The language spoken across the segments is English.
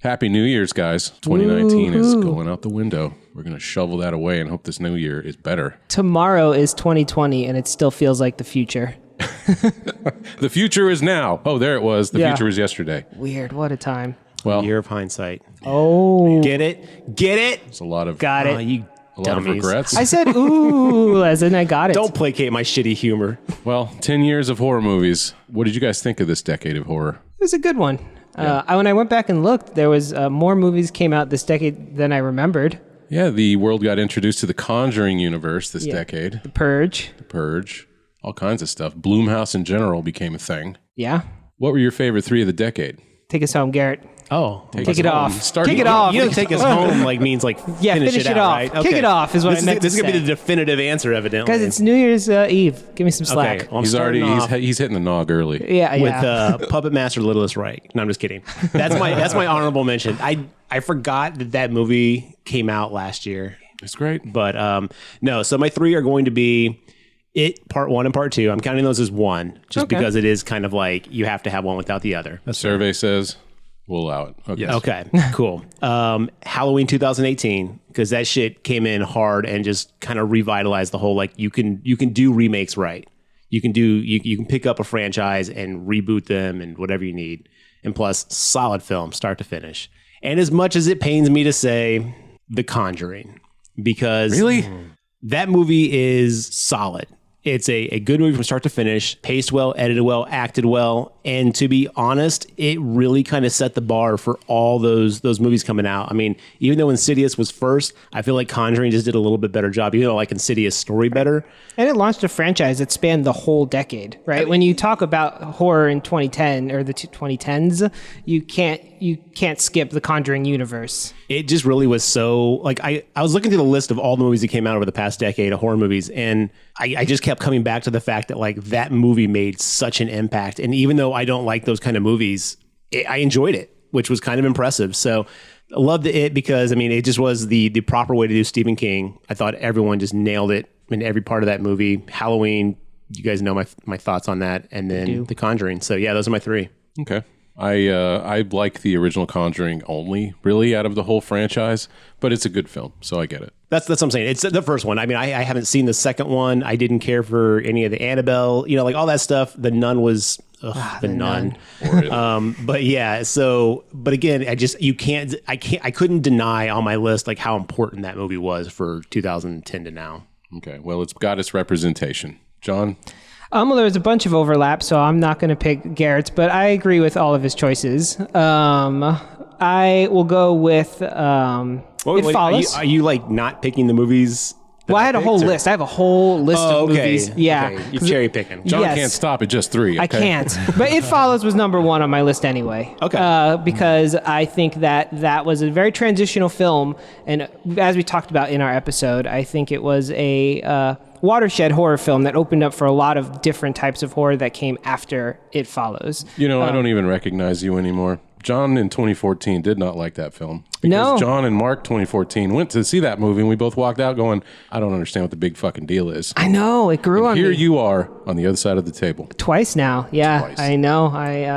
Happy New Year's, guys. 2019 is going out the window. We're going to shovel that away and hope this new year is better. Tomorrow is 2020, and it still feels like the future. The future is now. Oh, there it was. The future was yesterday. Weird. What a time. Well, Year of hindsight. Oh. Get it? Get it? it's a lot of Got it. You a lot of dummies. regrets. I said, ooh, as in I got it. Don't placate my shitty humor. Well, 10 years of horror movies. What did you guys think of this decade of horror? It was a good one. When I went back and looked, there was more movies came out this decade than I remembered. Yeah, the world got introduced to the Conjuring universe this decade. The Purge. The Purge. All kinds of stuff. Blumhouse in general became a thing. Yeah. What were your favorite three of the decade? Take us home, Garrett. Oh. Take it off. Start Kick it off. You don't take us home like means like finish it out, off. right? Kick it off is what I meant This to is going to say. be the definitive answer, evidently. Guys, it's New Year's Eve. Give me some slack. Okay, well, I'm He's starting off he's hitting the nog early. Yeah, with Puppet Master Littlest Reich. No, I'm just kidding. That's my honorable mention. I forgot that movie came out last year. It's great. But no, so my three are going to be It Part 1 and Part 2. I'm counting those as one, just because it is kind of like you have to have one without the other. The survey says we'll allow it. Okay. Yes. Okay, cool. Halloween 2018, because that shit came in hard and just kind of revitalized the whole, like, you can do remakes right. You can pick up a franchise and reboot them and whatever you need. And plus, solid film, start to finish. And as much as it pains me to say, The Conjuring, because that movie is solid. It's a good movie from start to finish, paced well, edited well, acted well. And to be honest, it really kind of set the bar for all those movies coming out. I mean, even though Insidious was first, I feel like Conjuring just did a little bit better job, even though I like Insidious' story better. And it launched a franchise that spanned the whole decade, right? I mean, when you talk about horror in 2010 or the 2010s, you can't skip the Conjuring universe. It just really was so, like, I was looking through the list of all the movies that came out over the past decade of horror movies, and I just kept coming back to the fact that, like, that movie made such an impact. And even though I don't like those kind of movies, I enjoyed it, which was kind of impressive. So I loved it because, I mean, it just was the proper way to do Stephen King. I thought everyone just nailed it in every part of that movie. Halloween, you guys know my thoughts on that. And then The Conjuring. So yeah, those are my three. Okay. I like the original Conjuring only, really, out of the whole franchise, but it's a good film, so I get it. That's what I'm saying. It's the first one. I mean, I haven't seen the second one. I didn't care for any of the Annabelle, like all that stuff. The Nun was the Nun. But yeah, but again, I couldn't deny on my list like how important that movie was for 2010 to now. Okay, well, it's got its representation. John? Well, there was a bunch of overlap, so I'm not going to pick Garrett's, but I agree with all of his choices. I will go with It Follows. Are you like not picking the movies? Well, I had a whole list. I have a whole list of movies. Yeah. Okay. You're cherry picking. John can't stop at just three. Okay? I can't. But It Follows was number one on my list anyway. Okay. Because I think that was a very transitional film. And as we talked about in our episode, I think it was a watershed horror film that opened up for a lot of different types of horror that came after It Follows. I don't even recognize you anymore. John in 2014 did not like that film. Because John and Mark 2014 went to see that movie and we both walked out going, I don't understand what the big fucking deal is. I know, it grew on me. Here you are on the other side of the table. Twice now, yeah. Twice. I know.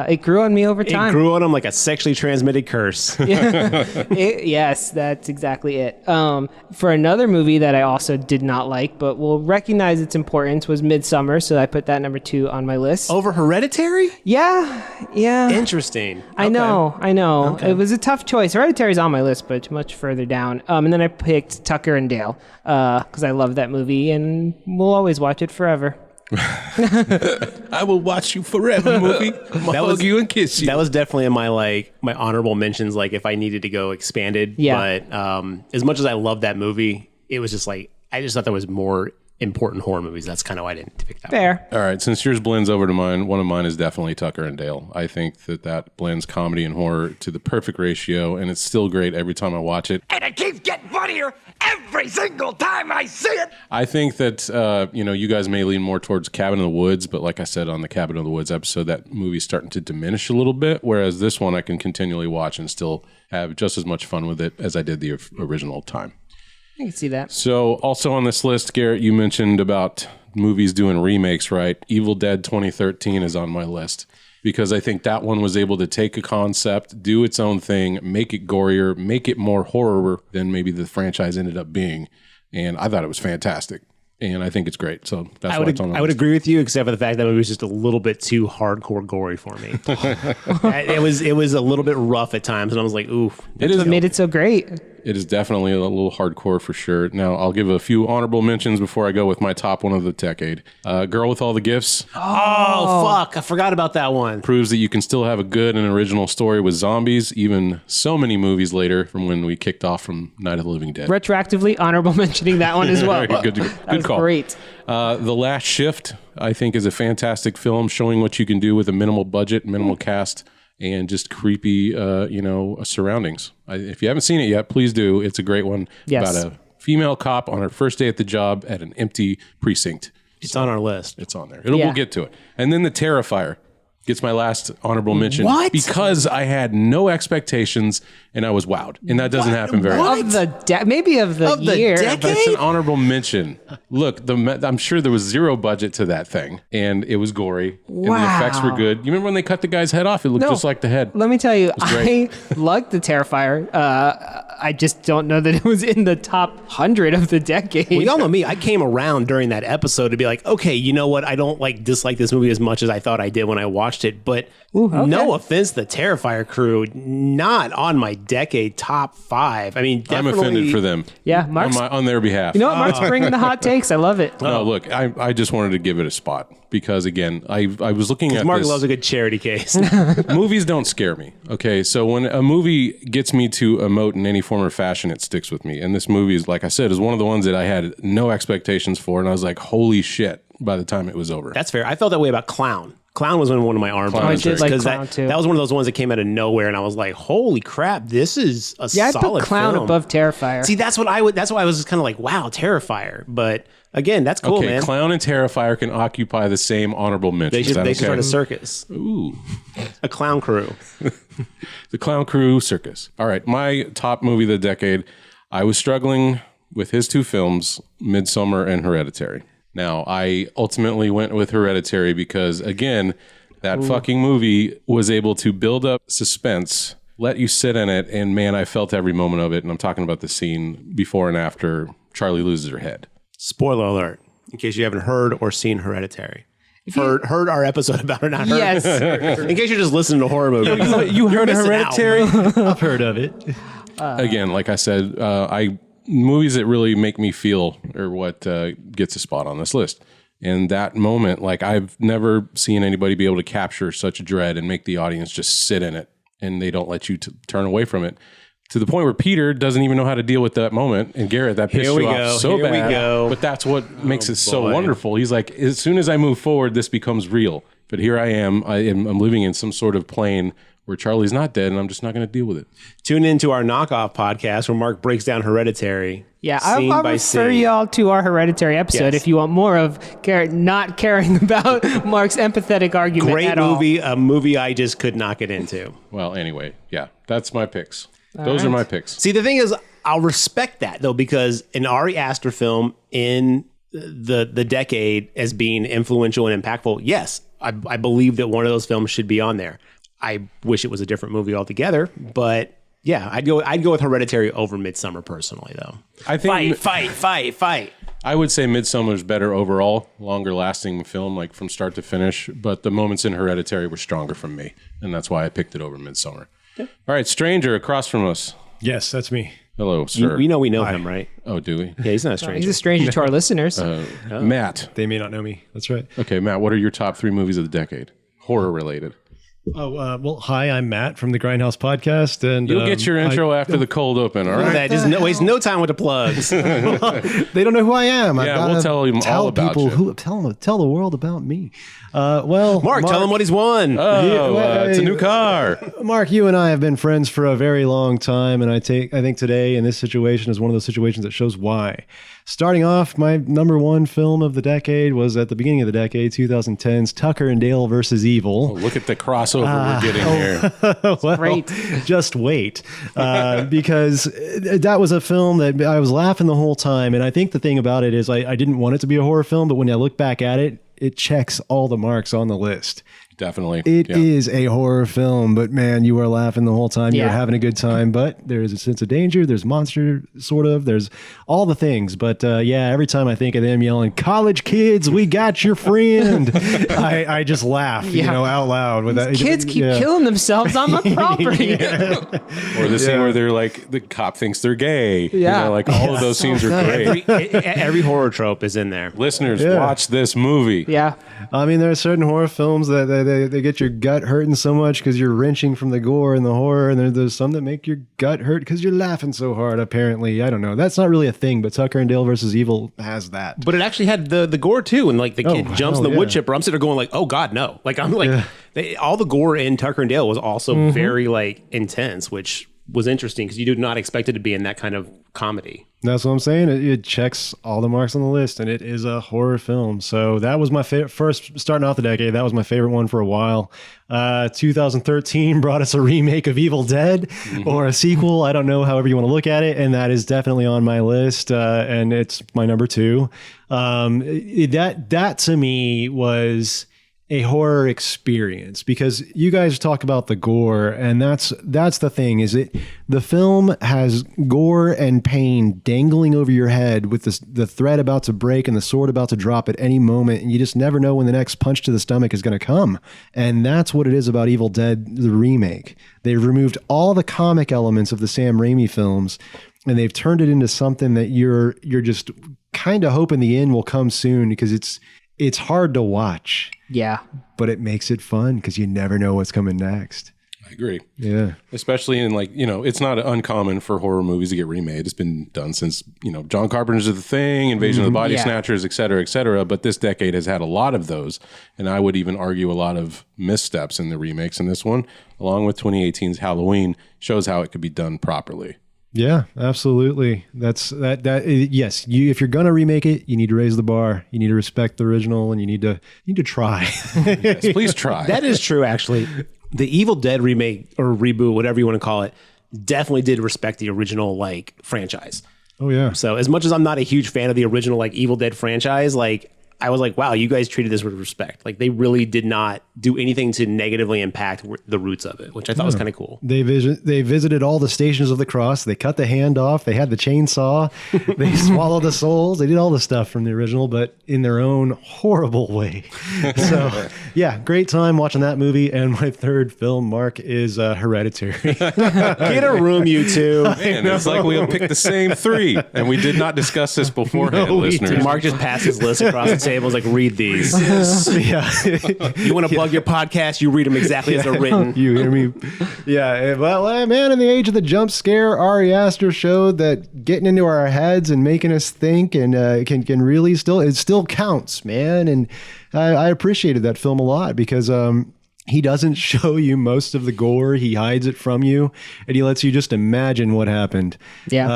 It grew on me over time. It grew on him like a sexually transmitted curse. Yes, that's exactly it. For another movie that I also did not like, but will recognize its importance, was Midsommar, so I put that number 2 on my list. Over Hereditary? Yeah. Interesting. I know. Okay. It was a tough choice. Hereditary's on my list, but it's much further down. And then I picked Tucker and Dale because I love that movie and we'll always watch it forever. I will watch you forever movie. Hug you and kiss you. That was definitely in my honorable mentions, like if I needed to go expanded. Yeah. But as much as I love that movie, it was just like, I just thought there was more important horror movies. That's kind of why I didn't pick that Fair. All right, since yours blends over to mine, one of mine is definitely Tucker and Dale. I think that blends comedy and horror to the perfect ratio, and it's still great every time I watch it. And it keeps getting funnier every single time I see it. I think that, you guys may lean more towards Cabin in the Woods, but like I said on the Cabin in the Woods episode, that movie's starting to diminish a little bit, whereas this one I can continually watch and still have just as much fun with it as I did the original time. I can see that. So also on this list, Garrett, you mentioned about movies doing remakes, right? Evil Dead 2013 is on my list because I think that one was able to take a concept, do its own thing, make it gorier, make it more horror than maybe the franchise ended up being. And I thought it was fantastic. And I think it's great. So that's I why it's on would agree with you, except for the fact that it was just a little bit too hardcore gory for me. it was a little bit rough at times, and I was like, ooh. It is What made it so great? It is definitely a little hardcore for sure. Now, I'll give a few honorable mentions before I go with my top one of the decade. Girl with All the Gifts Oh, fuck. I forgot about that one. proves that you can still have a good and original story with zombies, even so many movies later from when we kicked off from Night of the Living Dead. Retroactively, honorable mentioning that one as well. Good That was call. great. The Last Shift, I think, is a fantastic film showing what you can do with a minimal budget, minimal cast, and just creepy, surroundings. If you haven't seen it yet, please do. It's a great one Yes. about a female cop on her first day at the job at an empty precinct. It's on our list. It's on there. Yeah. We'll get to it. And then The Terrifier gets my last honorable mention. What? Because I had no expectations and I was wowed. And that doesn't happen very often. Of the maybe of the year. decade? But it's an honorable mention. Look, I'm sure there was zero budget to that thing, and it was gory, and the effects were good. You remember when they cut the guy's head off? It looked No. just like the head. Let me tell you, I great. liked The Terrifier. I just don't know that it was in the top 100 of the decade. Well, y'all know me. I came around during that episode to be like, okay, you know what? I don't dislike this movie as much as I thought I did when I watched it. But no offense, the Terrifier crew, not on my decade top 5. I mean, I'm definitely. offended for them. Yeah, Mark's- on their behalf. You know what? Mark's bringing the hot takes. I love it. No, look, I just wanted to give it a spot because, again, I was looking at Mark this. loves a good charity case. Movies don't scare me. Okay, so when a movie gets me to emote in any form or fashion, it sticks with me. And this movie is, like I said, is one of the ones that I had no expectations for, and I was like, holy shit, by the time it was over. That's fair. I felt that way about Clown. Clown was one of my arms. Clown I did like Clown that, too. that was one of those ones that came out of nowhere, and I was like, "Holy crap, this is a Yeah, I'd solid put Clown film." above Terrifier. See, that's what I would. That's why I was just kind of like, "Wow, Terrifier." But again, that's cool, Okay, man. Clown and Terrifier can occupy the same honorable mention. They should Is that start okay? a circus, Ooh. a clown crew. The Clown Crew Circus. All right, my top movie of the decade. I was struggling with his two films, Midsommar and Hereditary. Now, I ultimately went with Hereditary because, again, that fucking movie was able to build up suspense, let you sit in it, and man, I felt every moment of it. And I'm talking about the scene before and after Charlie loses her head. Spoiler alert! In case you haven't heard or seen Hereditary, heard our episode about it, not heard. Yes. In case you're just listening to horror movies, You heard missing Hereditary? I've heard of it. Again, like I said, movies that really make me feel are what gets a spot on this list. And that moment, like I've never seen anybody be able to capture such dread and make the audience just sit in it, and they don't let you turn away from it. To the point where Peter doesn't even know how to deal with that moment. And Garrett, that pissed Here we you go. off so Here we bad. go. But that's what makes it so boy. wonderful. He's like, as soon as I move forward, this becomes real. But here I am. I'm living in some sort of plane where Charlie's not dead, and I'm just not going to deal with it. tune into our knockoff podcast where Mark breaks down Hereditary. Yeah, scene I'll by refer scene. y'all to our Hereditary episode Yes. if you want more of Garrett not caring about Mark's empathetic argument Great at all. movie, a movie I just could not get into. Well, anyway, yeah, that's my picks. Those are my picks. See, the thing is, I'll respect that though, because an Ari Aster film in the decade as being influential and impactful, yes, I believe that one of those films should be on there. I wish it was a different movie altogether, but yeah, I'd go with Hereditary over Midsommar personally, though. I think Fight. I would say Midsommar is better overall, longer lasting film, like from start to finish. But the moments in Hereditary were stronger from me, and that's why I picked it over Midsommar. All right, stranger across from us. Yes, that's me. Hello, sir. We know him, right? Oh, do we? Yeah, he's not a stranger. He's a stranger to our listeners. Matt. They may not know me. That's right. Okay, Matt. What are your top 3 movies of the decade, horror related? Oh, well, hi, I'm Matt from the Grindhouse Podcast. And You'll get your intro after the cold open. All Look at right. that. Just waste no time with the plugs. They don't know who I am. Yeah, we'll tell them all about people you. tell the world about me. Well, Mark, tell him what he's won. It's a new car. Mark, you and I have been friends for a very long time, and I think today in this situation is one of those situations that shows why. Starting off, my number one film of the decade was at the beginning of the decade, 2010's Tucker and Dale versus Evil. Look at the crossover we're getting here. Well, great. Just wait, because that was a film that I was laughing the whole time, and I think the thing about it is I didn't want it to be a horror film, but when I look back at it, it checks all the marks on the list. Definitely. It is a horror film, but man, you are laughing the whole time. You're Yeah. having a good time, but there is a sense of danger. There's monster, sort of. There's all the things. But yeah, every time I think of them yelling, "College kids, we got your friend," I just laugh, out loud. With that. Kids keep killing themselves on my property. Or the scene where they're like, the cop thinks they're gay. Yeah. Like all of those scenes are great. Every horror trope is in there. Listeners, watch this movie. Yeah. I mean, there are certain horror films that they get your gut hurting so much because you're wrenching from the gore and the horror, and there's some that make your gut hurt because you're laughing so hard. Apparently, I don't know. That's not really a thing, but Tucker and Dale versus Evil has that. But it actually had the gore too, and like the kid jumps in the wood yeah. chipper. I'm sitting there going like, "Oh God, no!" Like I'm like, all the gore in Tucker and Dale was also very like intense, which was interesting because you do not expect it to be in that kind of comedy. That's what I'm saying. It checks all the marks on the list, and it is a horror film. So that was my first, starting off the decade, that was my favorite one for a while. 2013 brought us a remake of Evil Dead, or a sequel. I don't know, however you want to look at it. And that is definitely on my list, and it's my number 2. That to me was a horror experience, because you guys talk about the gore, and that's the thing, is the film has gore and pain dangling over your head with the thread about to break and the sword about to drop at any moment, and you just never know when the next punch to the stomach is going to come. And that's what it is about Evil Dead, the remake. They've removed all the comic elements of the Sam Raimi films, and they've turned it into something that you're just kind of hoping the end will come soon, because it's hard to watch. Yeah. But it makes it fun because you never know what's coming next. I agree. Yeah. Especially in it's not uncommon for horror movies to get remade. It's been done since, John Carpenter's The Thing, Invasion of the Body Snatchers, et cetera, et cetera. But this decade has had a lot of those. And I would even argue a lot of missteps in the remakes. And this one, along with 2018's Halloween, shows how it could be done properly. Yeah, absolutely. That's that. Yes, if you're gonna remake it, you need to raise the bar. You need to respect the original, and you need to try. Yes, please try. That is true, actually. The Evil Dead remake or reboot, whatever you want to call it, definitely did respect the original franchise. Oh yeah. So as much as I'm not a huge fan of the original Evil Dead franchise, I was like, wow, you guys treated this with respect. They really did not do anything to negatively impact the roots of it, which I thought was kind of cool. They visited all the stations of the cross. They cut the hand off. They had the chainsaw. They swallowed the souls. They did all the stuff from the original, but in their own horrible way. So yeah, great time watching that movie. And my third film, Mark, is Hereditary. Get a room, you two. Man, it's like we picked the same 3, and we did not discuss this beforehand, listeners. Mark just passed his list across the table. Like, read these. Yeah. You want to plug your podcast, you read them exactly as they're written. You hear me? Yeah. Well, man, in the age of the jump scare, Ari Aster showed that getting into our heads and making us think and can really still counts, man. And I appreciated that film a lot because he doesn't show you most of the gore. He hides it from you, and he lets you just imagine what happened. Yeah.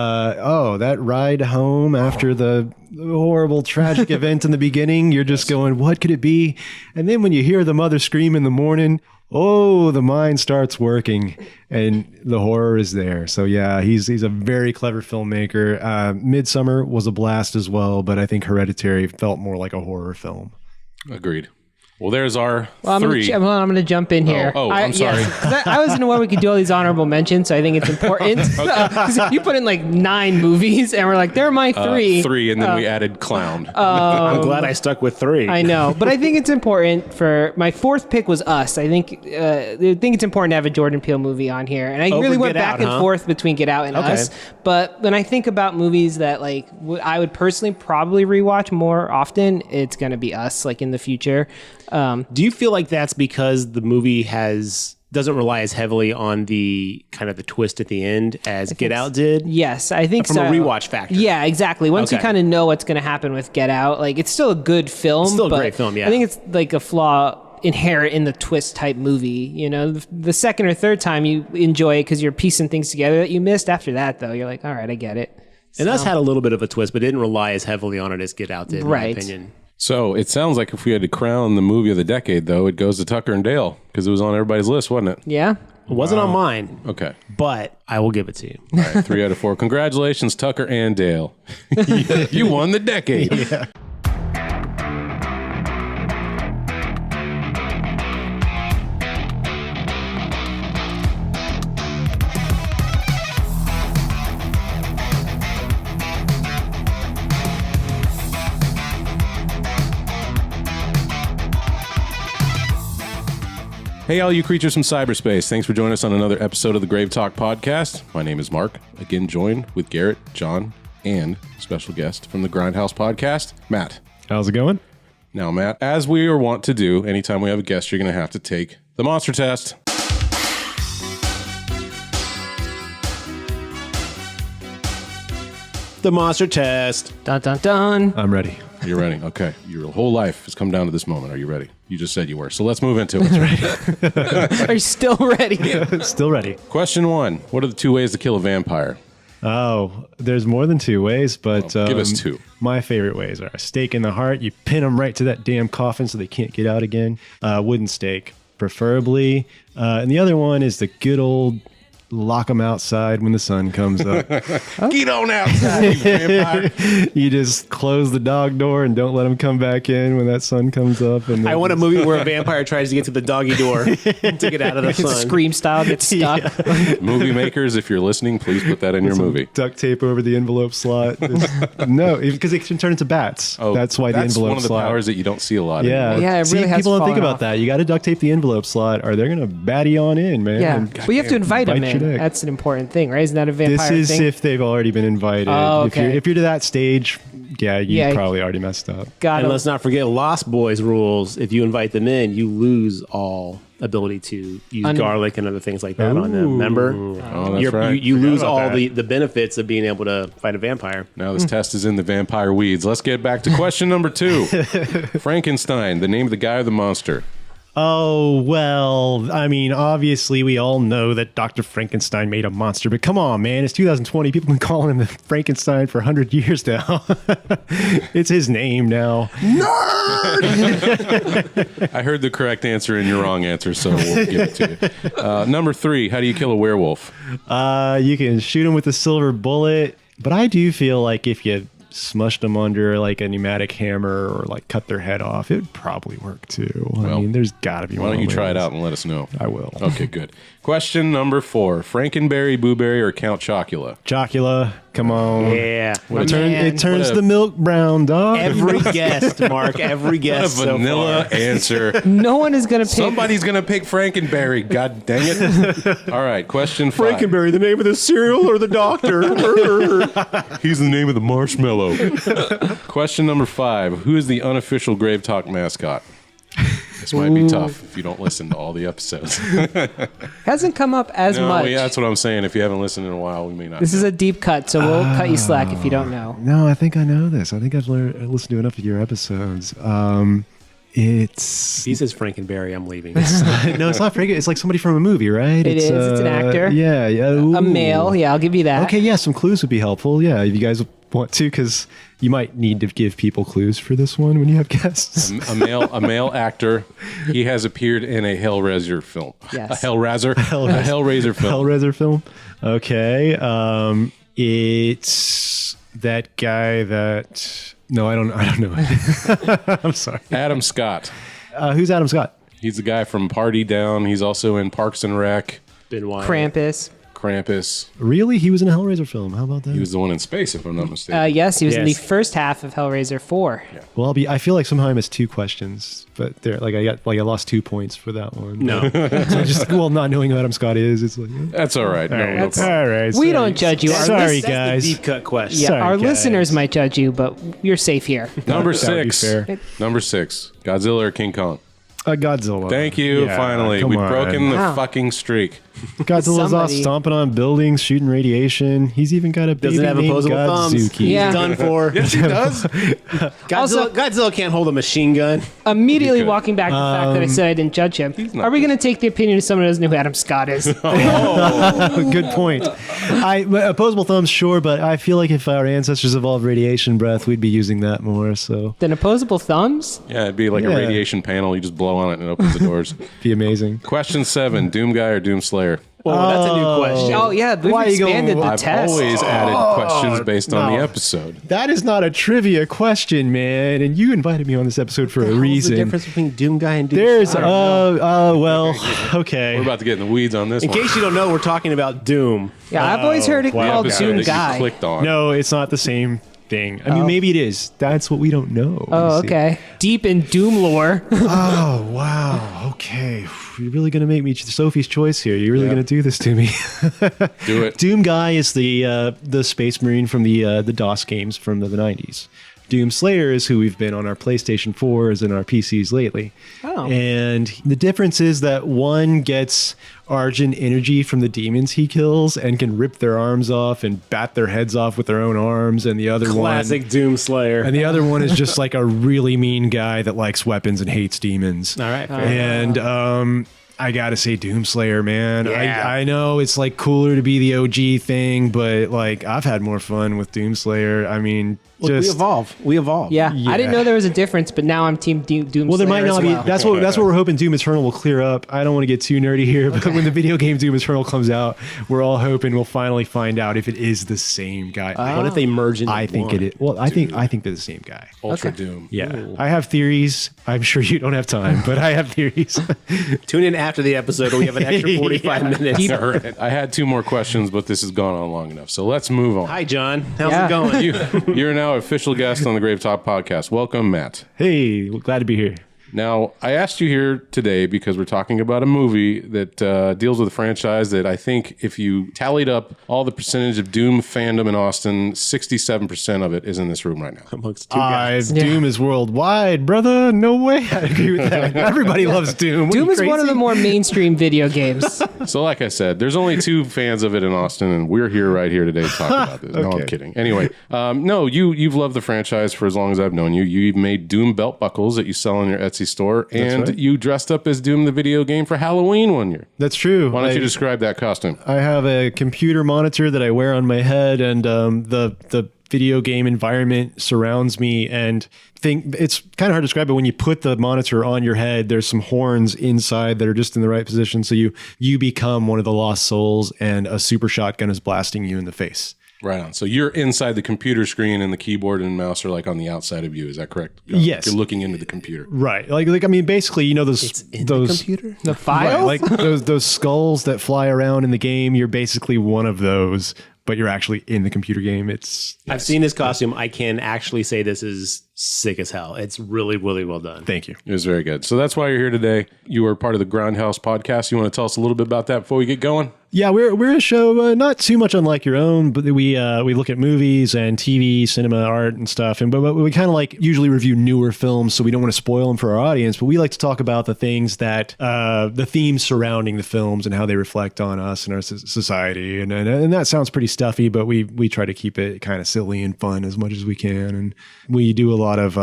That ride home after the horrible, tragic event in the beginning, you're just going, what could it be? And then when you hear the mother scream in the morning, the mind starts working, and the horror is there. So yeah, he's a very clever filmmaker. Midsommar was a blast as well, but I think Hereditary felt more like a horror film. Agreed. Well, there's our 3. I'm going to jump in here. I'm sorry. Yes, I was in a way we could do all these honorable mentions, so I think it's important. You put in 9 movies, and we're like, they're my 3. 3, and then we added clown. I'm glad I stuck with 3. I know, but I think it's important for my 4th pick was Us. I think it's important to have a Jordan Peele movie on here, and I really went back and forth between Get Out and Us. But when I think about movies that I would personally probably rewatch more often, it's going to be Us, in the future. Do you feel like that's because the movie doesn't rely as heavily on the kind of the twist at the end as Get Out did? Yes, I think from a rewatch factor. Yeah, exactly. Once you kind of know what's going to happen with Get Out, it's still a good film. It's still a great film, yeah. I think it's a flaw inherent in the twist type movie. The second or third time you enjoy it because you're piecing things together that you missed. After that, though, you're like, all right, I get it. And Us had a little bit of a twist, but didn't rely as heavily on it as Get Out did, in my opinion. So it sounds like if we had to crown the movie of the decade, though, it goes to Tucker and Dale because it was on everybody's list, wasn't it? Yeah. It wasn't on mine. Okay. But I will give it to you. All right, 3 out of 4. Congratulations, Tucker and Dale. You won the decade. Yeah. Hey, all you creatures from cyberspace. Thanks for joining us on another episode of the GraveTalk podcast. My name is Mark, again joined with Garrett, John, and special guest from the Grindhouse podcast, Matt. How's it going? Now, Matt, as we are wont to do, anytime we have a guest, you're going to have to take the monster test. The monster test. Dun dun dun. I'm ready. You're ready. Okay. Your whole life has come down to this moment. Are you ready? You just said you were. So let's move into it. Are you still ready? Still ready. Question 1. What are the 2 ways to kill a vampire? Oh, there's more than 2 ways, but Well, give us 2. My favorite ways are a stake in the heart. You pin them right to that damn coffin so they can't get out again. Wooden stake, preferably. And the other one is the good old lock them outside when the sun comes up. Get on outside, you vampire. You just close the dog door and don't let them come back in when that sun comes up. And I want a movie where a vampire tries to get to the doggy door to get out of the sun. Scream style gets stuck. Movie makers, if you're listening, please put that in your movie. duct tape over the envelope slot. No, because it can turn into bats. Oh, that's why the that's envelope one of the slot. powers that you don't see a lot Yeah, anymore. Yeah, it See, really has people don't think fallen about off. that. You got to duct tape the envelope slot, or they're gonna batty on in, man. Yeah, And but you have to invite them bite your in. neck. That's an important thing, right? Isn't that a vampire This is thing? if they've already been invited. Oh, okay. If you're to that stage, yeah, you Yeah. probably already messed up. Got And it. let's not forget Lost Boys rules. If you invite them in, you lose all ability to use garlic and other things like that on them. Remember? Oh, that's right. You lose about all that. the benefits of being able to fight a vampire. Now this test is in the vampire weeds. Let's get back to question number 2. Frankenstein, the name of the guy or the monster? Oh, well, I mean, obviously we all know that Dr. Frankenstein made a monster, but come on, man, it's 2020. People have been calling him the Frankenstein for 100 years now. It's his name now. I heard the correct answer and your wrong answer, so we'll give it to you. Number 3, how do you kill a werewolf? You can shoot him with a silver bullet, but I do feel like if you smushed them under like a pneumatic hammer or like cut their head off, it would probably work too. I mean, there's got to be Why one don't you of try it those. out and let us know? I will. Okay, good. Question number 4, Frankenberry, Booberry, or Count Chocula? Chocula, come on. Yeah. It turns What a- the milk brown, dog. Every guest, Mark. Every What a guest. so vanilla far. answer. No one is going to pick. Somebody's going to pick Frankenberry. God dang it. All right, question 5. Frankenberry, the name of the cereal or the doctor? He's the name of the marshmallow. Question number 5. Who is the unofficial GraveTalk mascot? This might be tough if you don't listen to all the episodes. Hasn't come up as much. Yeah, that's what I'm saying. If you haven't listened in a while, we may not. This is a deep cut, so we'll cut you slack if you don't know. No, I think I know this. I think I've listened to enough of your episodes. It's He says Frankenberry, I'm leaving. no, it's not Frank. It's like somebody from a movie, right? It is. It's an actor. Yeah, yeah. A Ooh. male, yeah, I'll give you that. Okay, yeah. Some clues would be helpful. Yeah, if you guys want to, because you might need to give people clues for this one when you have guests. a male actor. He has appeared in a Hellraiser film. Yes. A Hellraiser film. Hellraiser film. Okay. It's that guy that. No, I don't know. I'm sorry. Adam Scott. Who's Adam Scott? He's the guy from Party Down. He's also in Parks and Rec, Been wild. Krampus. Krampus. Really? He was in a Hellraiser film. How about that? He was the one in space, if I'm not mistaken. Yes, he was in the Yes. first half of Hellraiser 4. Well, I feel like somehow I missed 2 questions, but there, I lost 2 points for that one. No. So just not knowing who Adam Scott is, it's like That's all right. No That's- problem. all right. We don't judge you. Our Sorry, lis- guys. Deep cut question. Yeah, Sorry, our guys. listeners might judge you, but you're safe here. Number That would be 6. fair. Number 6. Godzilla or King Kong? Godzilla. Thank you. Yeah, Finally, come we've on. broken the Wow. fucking streak. Godzilla's off Somebody- stomping on buildings, shooting radiation. He's even got a baby Doesn't have named opposable thumbs. Godzuki. Yeah. He's done for. Yes, he does. Godzilla can't hold a machine gun. Immediately You could. walking back to the fact that I said I didn't judge him. not Are we going to take the opinion of someone who doesn't know who Adam Scott is? Good point. Opposable thumbs, sure, but I feel like if our ancestors evolved radiation breath, we'd be using that more. So Then opposable thumbs? Yeah, it'd be like a Yeah. radiation panel. You just blow on it and it opens the doors. be amazing. Question 7. Doom Guy or Doom Slayer? Well, that's a new question. Oh, yeah, we've Why are you going- expanded the I've test. always added questions based on the no. episode. That is not a trivia question, man. And you invited me on this episode for a What's the reason. difference between Doom Guy and Doom There's Slayer? well, okay. We're about to get in the weeds on this In one. case you don't know, we're talking about Doom. Yeah, I've always heard it The called episode Doom that Guy. you clicked on. No, it's not the same thing. I mean, maybe it is. That's what we don't know. Oh, You see. okay. Deep in Doom lore. Oh, wow. Okay. you're really going to make me Sophie's choice here. You're really going to do this to me. Do it. Doom Guy is the Space Marine from the DOS games from the 90s. Doom Slayer is who we've been on our PlayStation 4s and our PCs lately. Oh. And the difference is that one gets Argent energy from the demons he kills and can rip their arms off and bat their heads off with their own arms, and the other Classic Doom Slayer. And the other one is just like a really mean guy that likes weapons and hates demons. All right. Fair. And I gotta say Doomslayer, man. Yeah. I know it's like cooler to be the OG thing, but like I've had more fun with Doomslayer. I mean, Look, we evolve. Yeah. I didn't know there was a difference, but now I'm Team Doom. Well, there might not be. Well. That's what we're hoping Doom Eternal will clear up. I don't want to get too nerdy here, but when the video game Doom Eternal comes out, we're all hoping we'll finally find out if it is the same guy. What if they merge into I think one? it is. Well, I think they're the same guy. Ultra Doom. Yeah, Ooh. I have theories. I'm sure you don't have time, but I have theories. Tune in after the episode. We have an extra 45 minutes. All right. I had 2 more questions, but this has gone on long enough. So let's move on. Hi, John. How's Yeah. it going? You're now official guest on the GraveTalk podcast. Welcome, Matt. Hey, glad to be here. Now, I asked you here today because we're talking about a movie that deals with a franchise that I think if you tallied up all the percentage of Doom fandom in Austin, 67% of it is in this room right now. Amongst two guys. Doom is worldwide, brother. No way. I agree with that. Everybody loves Doom. What, Doom you is one of crazy? the more mainstream video games. So like I said, there's only 2 fans of it in Austin, and we're here right here today to talk about this. No, I'm kidding. Anyway, no, you've loved the franchise for as long as I've known you. You've made Doom belt buckles that you sell in your Etsy store, and right. you dressed up as Doom the video game for Halloween one year. That's true. Why don't you describe that costume? I have a computer monitor that I wear on my head, and the video game environment surrounds me. And it's kind of hard to describe, but when you put the monitor on your head, there's some horns inside that are just in the right position, so you become one of the lost souls, and a super shotgun is blasting you in the face. Right on. So you're inside the computer screen, and the keyboard and mouse are like on the outside of you. Is that correct? Yes. You're looking into the computer. Right. Like I mean, basically, you know those In the computer? The right, file? like those skulls that fly around in the game. You're basically one of those, but you're actually in the computer game. I've seen this costume. I can actually say this is sick as hell. It's really, really well done. Thank you. It was very good. So that's why you're here today. You are part of the Grindhouse podcast. You want to tell us a little bit about that before we get going? Yeah, we're a show not too much unlike your own, but we look at movies and TV, cinema, art, and stuff. But we kind of like usually review newer films, so we don't want to spoil them for our audience. But we like to talk about the things that the themes surrounding the films and how they reflect on us and our society. And that sounds pretty stuffy, but we try to keep it kind of silly and fun as much as we can. And we do a lot of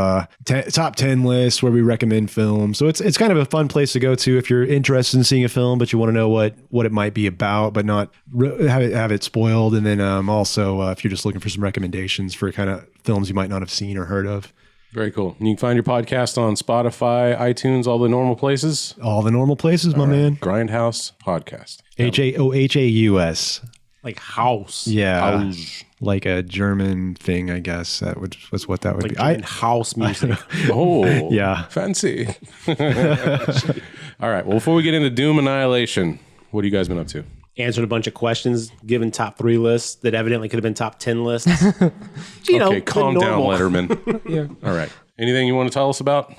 top 10 lists where we recommend films. So it's kind of a fun place to go to if you're interested in seeing a film, but you want to know what it might be about, but not have it spoiled. And then also if you're just looking for some recommendations for kind of films you might not have seen or heard of. Very cool. You can find your podcast on Spotify, iTunes, all the normal places. All the normal places, my man. Grindhouse podcast. Haus. Like house. Yeah. House. Like a German thing, I guess. That was what that would Like be. German house music. Oh, Yeah. fancy. All right. Well, before we get into Doom Annihilation, what have you guys been up to? Answered a bunch of questions, given top 3 lists that evidently could have been top 10 lists. Okay, calm down, normal. Letterman. Yeah. All right. Anything you want to tell us about?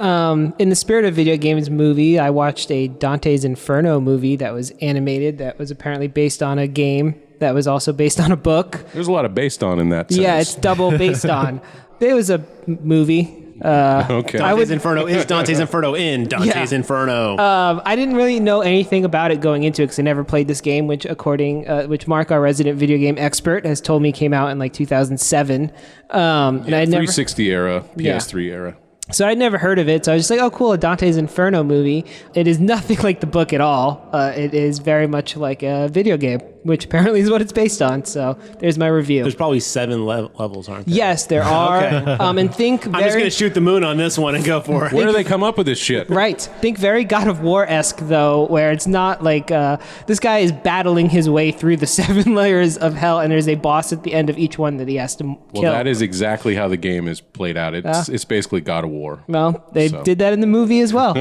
In the spirit of video games movie, I watched a Dante's Inferno movie that was animated that was apparently based on a game that was also based on a book. There's a lot of based on in that sentence. Yeah, it's double based on. It was a movie. Okay. Dante's Inferno is Dante's Inferno in Dante's Yeah. Inferno. I didn't really know anything about it going into it because I never played this game, which which Mark, our resident video game expert, has told me came out in like 2007. And I never. 360 era, PS3 era. So I'd never heard of it. So I was just like, oh, cool, a Dante's Inferno movie. It is nothing like the book at all. It is very much like a video game, which apparently is what it's based on. So there's my review. There's probably 7 levels, aren't there? Yes, there are. And think I'm just going to shoot the moon on this one and go for it. Where do they come up with this shit? Right. Think very God of War-esque, though, where it's not like this guy is battling his way through the 7 layers of hell, and there's a boss at the end of each one that he has to kill. Well, that is exactly how the game is played out. It's basically God of War. Well, they So. did that in the movie as well.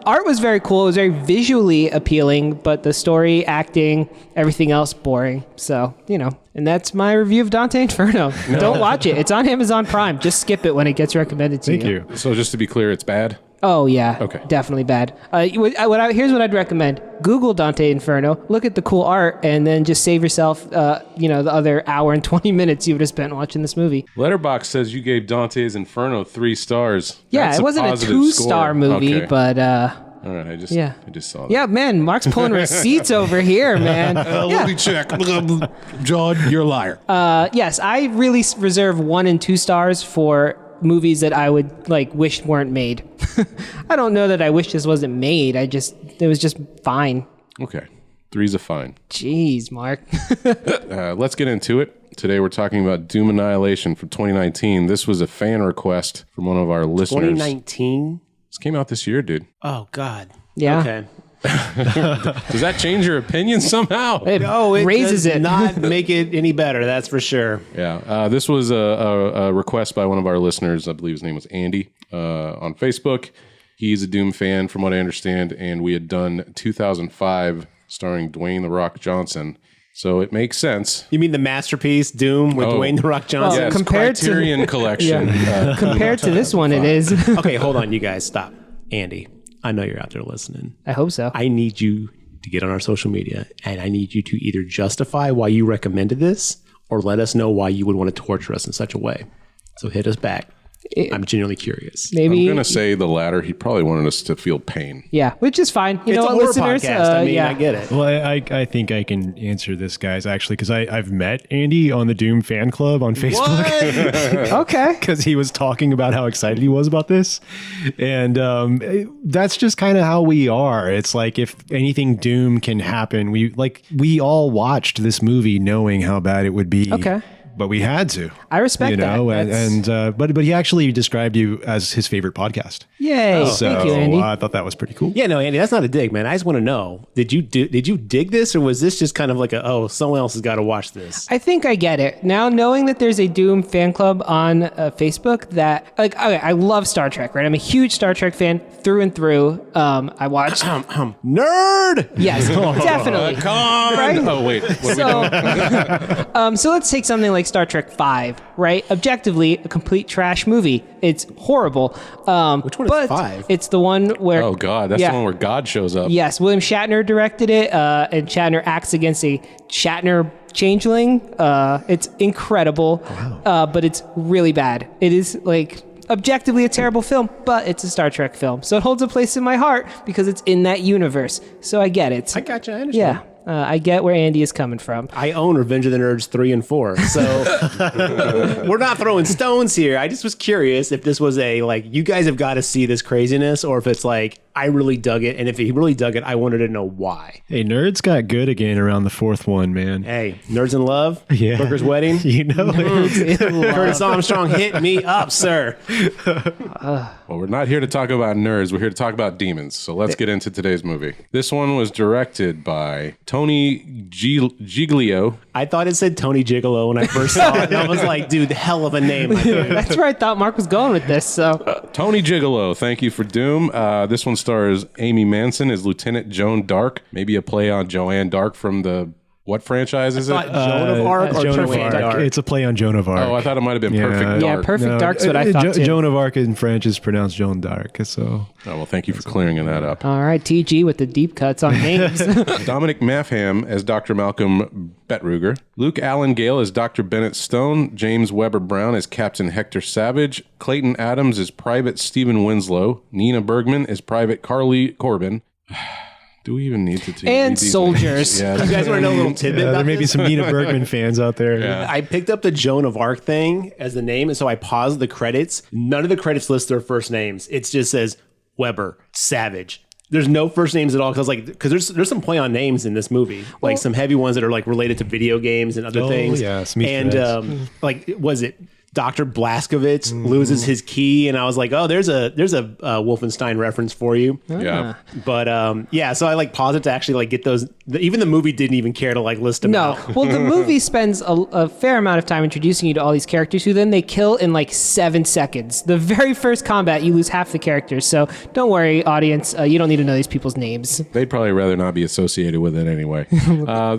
Art was very cool. It was very visually appealing, but the story, acting, everything everything else boring. So, and that's my review of Dante Inferno. Don't watch it. It's on Amazon Prime. Just skip it when it gets recommended to Thank you. So just to be clear, it's bad? Oh, yeah. Okay. Definitely bad. Here's what I'd recommend. Google Dante Inferno, look at the cool art, and then just save yourself, the other hour and 20 minutes you would have spent watching this movie. Letterboxd says you gave Dante's Inferno 3 stars. Yeah, That's it wasn't a positive 2-star score. movie, Okay. but... All right, I just saw that. Yeah, man, Mark's pulling receipts over here, man. Let me check. John, you're a liar. Yes, I really reserve 1 and 2 stars for movies that I would wish weren't made. I don't know that I wish this wasn't made. It was just fine. Okay. 3's a fine. Jeez, Mark. Let's get into it. Today we're talking about Doom Annihilation from 2019. This was a fan request from one of our listeners. 2019? This came out this year, dude. Oh, God. Yeah. Okay. Does that change your opinion somehow? It It raises does it. not make it any better, that's for sure. Yeah. This was a request by one of our listeners. I believe his name was Andy on Facebook. He's a Doom fan, from what I understand, and we had done 2005 starring Dwayne "The Rock" Johnson. So it makes sense. You mean the masterpiece, Doom, with Dwayne "The Rock" Johnson? Yes, compared to- Criterion Collection. Compared to this one, it is. Okay, hold on, you guys, stop. Andy, I know you're out there listening. I hope so. I need you to get on our social media, and I need you to either justify why you recommended this or let us know why you would want to torture us in such a way. So hit us back. I'm genuinely curious. Maybe. I'm going to say the latter. He probably wanted us to feel pain. Yeah, which is fine. You It's know a what, horror listeners? podcast. I mean, yeah. I get it. Well, I think I can answer this, guys, actually, because I've met Andy on the Doom fan club on Facebook. Okay. Because he was talking about how excited he was about this. And that's just kind of how we are. It's like if anything Doom can happen, we all watched this movie knowing how bad it would be. Okay. But we had to. I respect that. But he actually described you as his favorite podcast. Yay. So Thank you, Andy. I thought that was pretty cool. Yeah, no, Andy, that's not a dig, man. I just want to know, did you dig this, or was this just kind of like someone else has got to watch this? I think I get it. Now, knowing that there's a Doom fan club on Facebook that, okay, I love Star Trek, right? I'm a huge Star Trek fan through and through. I watched... Nerd! Yes, definitely. Come on. Right? Oh, wait. What are we So let's take something like Star Trek V, right? Objectively, a complete trash movie. It's horrible. Which one is 5? It's the one where... Oh, God. That's the one where God shows up. Yes, William Shatner directed it, and Shatner acts against a Shatner changeling. It's incredible, but it's really bad. It is objectively a terrible film, but it's a Star Trek film. So it holds a place in my heart because it's in that universe. So I get it. I gotcha, I understand. Yeah. I get where Andy is coming from. I own Revenge of the Nerds 3 and 4, so we're not throwing stones here. I just was curious if this was you guys have got to see this craziness, or if it's I really dug it, and if he really dug it, I wanted to know why. Hey, Nerds got good again around the 4th one, man. Hey, Nerds in Love, Yeah. Booker's Wedding, You know it. Curtis Armstrong, hit me up, sir. Well, we're not here to talk about nerds. We're here to talk about demons. So let's get into today's movie. This one was directed by Tony Giglio. I thought it said Tony Gigolo when I first saw it, and I was like, dude, hell of a name, my dude. That's where I thought Mark was going with this. So Tony Gigolo, thank you for Doom. This one stars Amy Manson as Lieutenant Joan Dark. Maybe a play on Joanne Dark from the... What franchise is it? Joan of Arc or Joan of Perfect Arc. Dark? It's a play on Joan of Arc. Oh, I thought it might have been Perfect yeah, Dark. Perfect Dark's what I thought too. Joan of Arc in French is pronounced Joan d'Arc. So, Oh, well, thank you for clearing that up. all right, TG with the deep cuts on names. Dominic Maffham as Dr. Malcolm Betruger. Luke Allen Gale as Dr. Bennett Stone. James Weber Brown as Captain Hector Savage. Clayton Adams as Private Stephen Winslow. Nina Bergman as Private Carly Corbin. Do we even need to read And these soldiers. names? You Yeah. guys want to know a little tidbit there about may be this? some Nina Bergman fans out there. Yeah. I picked up the Joan of Arc thing as the name, and so I paused the credits. None of the credits list their first names. It just says Weber, Savage. There's no first names at all because there's some play on names in this movie, some heavy ones that are related to video games and other things. Yeah, some Easter and eggs. was it Dr. Blazkowicz loses his key, and I was like, oh, there's a Wolfenstein reference for you. Yeah. But so I like paused it to actually like get those. Even the movie didn't even care to like list them out. Well, the movie spends a fair amount of time introducing you to all these characters who then they kill in like 7 seconds. The very first combat, you lose half the characters. So don't worry, audience. You don't need to know these people's names. They'd probably rather not be associated with it anyway.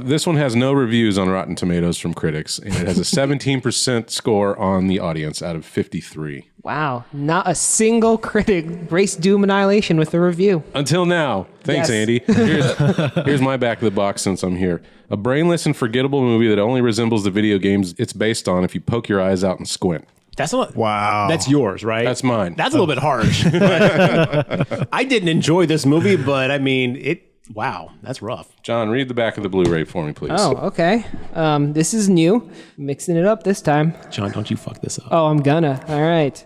This one has no reviews on Rotten Tomatoes from critics, and it has a 17% score on the audience out of 53. Wow. Not a single critic graced Doom Annihilation with a review. Until now. Thanks, Yes. Andy. Here's my back of the box since I'm here. A brainless and forgettable movie that only resembles the video games it's based on if you poke your eyes out and squint. That's not, Wow. That's yours, right? That's mine. That's a little bit harsh. I didn't enjoy this movie, but I mean, wow, that's rough. John, read the back of the Blu-ray for me, please. Oh, okay. This is new. Mixing it up this time. John, don't you fuck this up. Oh, I'm gonna. All right.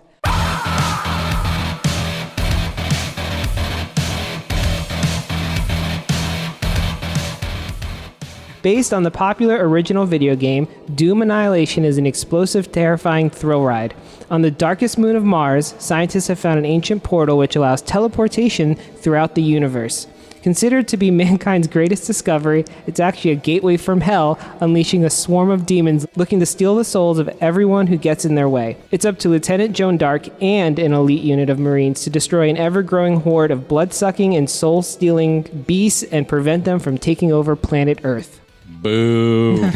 Based on the popular original video game, Doom Annihilation is an explosive, terrifying thrill ride. On the darkest moon of Mars, scientists have found an ancient portal which allows teleportation throughout the universe. Considered to be mankind's greatest discovery, it's actually a gateway from hell, unleashing a swarm of demons looking to steal the souls of everyone who gets in their way. It's up to Lieutenant Joan Dark and an elite unit of Marines to destroy an ever-growing horde of blood-sucking and soul-stealing beasts and prevent them from taking over planet Earth. Boo.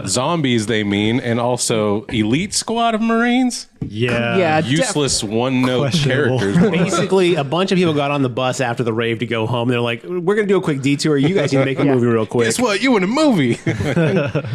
Zombies, they mean, and also elite squad of Marines? Yeah, Useless one-note Questionable. characters. Basically, a bunch of people got on the bus after the rave to go home. They're like, we're going to do a quick detour. You guys need to make a movie real quick. Guess what? You in a movie.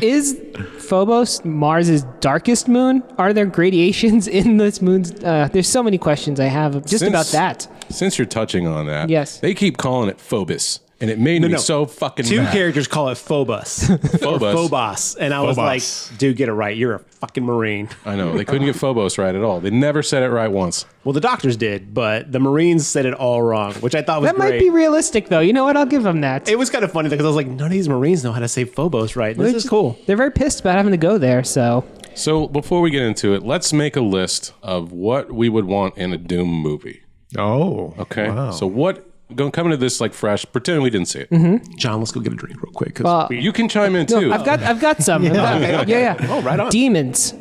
Is Phobos Mars's darkest moon? Are there gradations in this moon's? There's so many questions I have just about that. Since you're touching on that, Yes. they keep calling it Phobos, and it made me so fucking Two mad. characters call it Phobos. Phobos. Phobos. And I was Phobos. like, dude, get it right. You're a fucking Marine. I know. They couldn't get Phobos right at all. They never said it right once. Well, the doctors did, but the Marines said it all wrong, which I thought was That great. might be realistic, though. You know what? I'll give them that. It was kind of funny because I was like, none of these Marines know how to say Phobos right. This is cool. They're very pissed about having to go there, so. So before we get into it, let's make a list of what we would want in a Doom movie. Oh. Okay? Wow. So come into this like fresh, pretend we didn't see it. John, let's go get a drink real quick. You can chime in too. I've got some. Yeah. Oh, right on. Demons.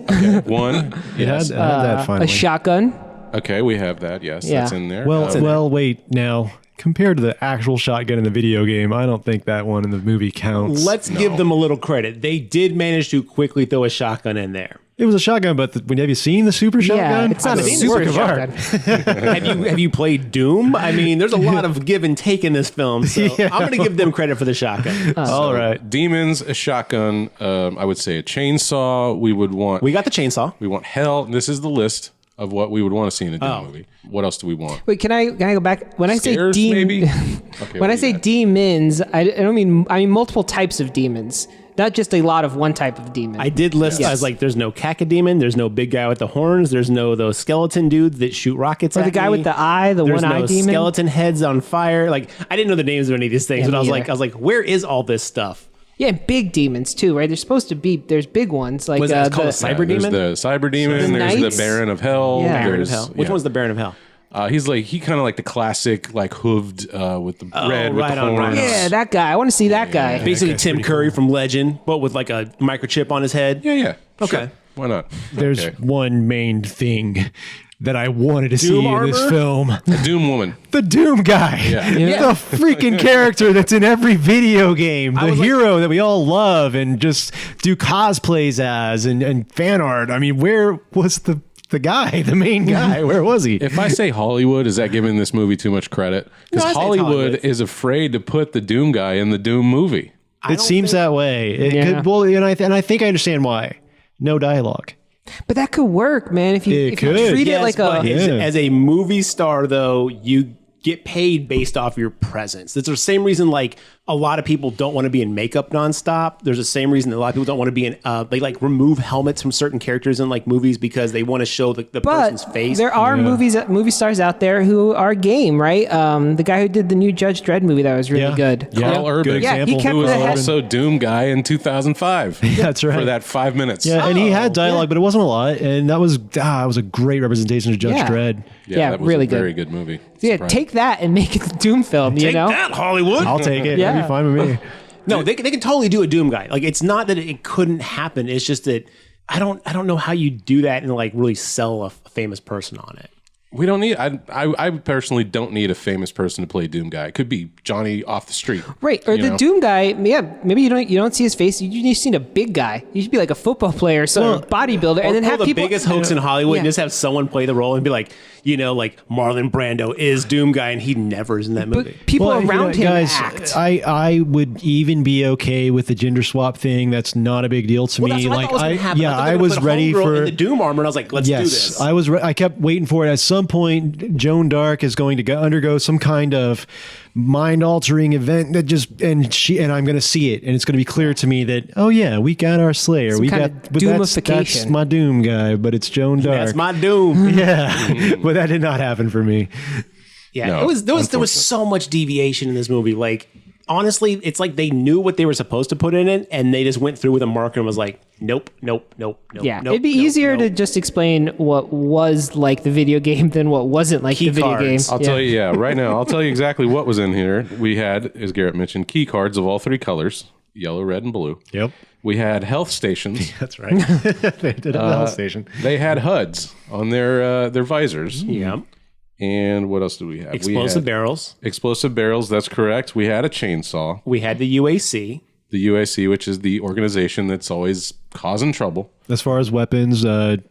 One. It had that finally. A shotgun. Okay, we have that. Yes, Yeah. that's in there. Well, wait. Now, compared to the actual shotgun in the video game, I don't think that one in the movie counts. Let's give them a little credit. They did manage to quickly throw a shotgun in there. It was a shotgun, but have you seen the super shotgun? Yeah, it's not a I've seen super the shotgun. Have you played Doom? I mean, there's a lot of give and take in this film, so Yeah. I'm going to give them credit for the shotgun. All right. Demons, a shotgun. I would say a chainsaw. We would want. We got the chainsaw. We want hell. This is the list of what we would want to see in a Doom movie. What else do we want? Wait, can I go back? When Scares, I say maybe? when what I do say you got? demons, I don't mean multiple types of demons, not just a lot of one type of demon. I did list. I was like, "There's no cacodemon. There's no big guy with the horns. There's no those skeleton dudes that shoot rockets or at the guy me. with the eye, the There's one-eye no demon. skeleton heads on fire. Like I didn't know the names of any of these things, Yeah, but I me was either. like, where is all this stuff? Yeah, and big demons too, right? There's supposed to be. There's big ones like Was it called a the, cyber There's demon? the Cyber Demon. The There's Knights? the Baron of Hell. Yeah. Baron of there's- Hell. Which yeah. one's the Baron of Hell? He kind of like the classic, like hooved with the red with right the on, right horns. on. Yeah, that guy. I want to see that guy. Basically, Tim Curry from Legend, but with like a microchip on his head. Yeah. Okay. Sure. Why not? There's Okay. one main thing that I wanted to see Doom in this armor? film. A Doom woman. The Doom guy. Yeah. The freaking character that's in every video game. The hero that we all love and just do cosplays as and fan art. I mean, where was the guy, the main guy? Where was he? If I say Hollywood, is that giving this movie too much credit? Because No, I say it's Hollywood Hollywood. is afraid to put the Doom guy in the Doom movie. It seems that way. It Yeah. could, well, and I think I understand why. No dialogue. But that could work, man. If you could. treat Yes, it like but a. Yeah. as a movie star, though, you get paid based off your presence. That's the same reason, like a lot of people don't want to be in makeup nonstop. There's the same reason that a lot of people don't want to be in. They like remove helmets from certain characters in like movies because they want to show the person's face. There are movie stars out there who are game, right? The guy who did the new Judge Dredd movie that was really good. Carl Urban, good example. he kept who was the head- also Doom guy in 2005. That's right. For that 5 minutes. Yeah, and he had dialogue, but it wasn't a lot, and that was it was a great representation of Judge Dredd. Yeah, that was really a good. very good movie. Yeah, Surprising. take that and make it the Doom film. You know, that, Hollywood. I'll take it. Yeah. That'd be fine with me. No, they can totally do a Doom guy. Like it's not that it couldn't happen. It's just that I don't know how you do that and like really sell a famous person on it. We don't need. I personally don't need a famous person to play Doom guy. It could be Johnny off the street, right? Or the Doom guy. Yeah, maybe you don't see his face. You just need a big guy. You should be like a football player, or bodybuilder, and then have the people. biggest hoax in Hollywood and Yeah. just have someone play the role and be like, like Marlon Brando is Doom guy and he never is in that movie. But people around him guys, act. I would even be okay with the gender swap thing. That's not a big deal to Well, me. that's what I thought was gonna happen. Yeah, thought they I were gonna was put ready Homegirl for in the Doom armor, and I was like, let's do this. I kept waiting for it. At some point, Joan Dark is going to undergo some kind of mind-altering event and I'm going to see it, and it's going to be clear to me that we got our Slayer, Some we kind got of but that's doomification. my Doom guy, but it's Joan Dark. That's my Doom. yeah, but that did not happen for me. Yeah, No, there was so much deviation in this movie. Like honestly, it's like they knew what they were supposed to put in it, and they just went through with a marker and was like, nope. Yeah, it'd be easier to just explain what was like the video game than what wasn't like the video game. cards. I'll tell you, right now, I'll tell you exactly what was in here. We had, as Garrett mentioned, key cards of all three colors, yellow, red, and blue. Yep, We had health stations. that's right. They did a health station. They had HUDs on their visors. Yeah. And what else do we have? Explosive we had barrels. Explosive barrels, that's correct. We had a chainsaw. We had the UAC. The UAC, which is the organization that's always causing trouble. As far as weapons,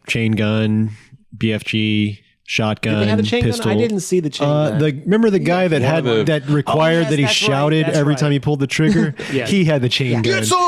chain gun, BFG, shotgun, They had the chain pistol. gun. I didn't see the chain gun. Remember the guy that had that required yes, that he that's right, shouted that's every right. time he pulled the trigger? Yeah. He had the chain gun.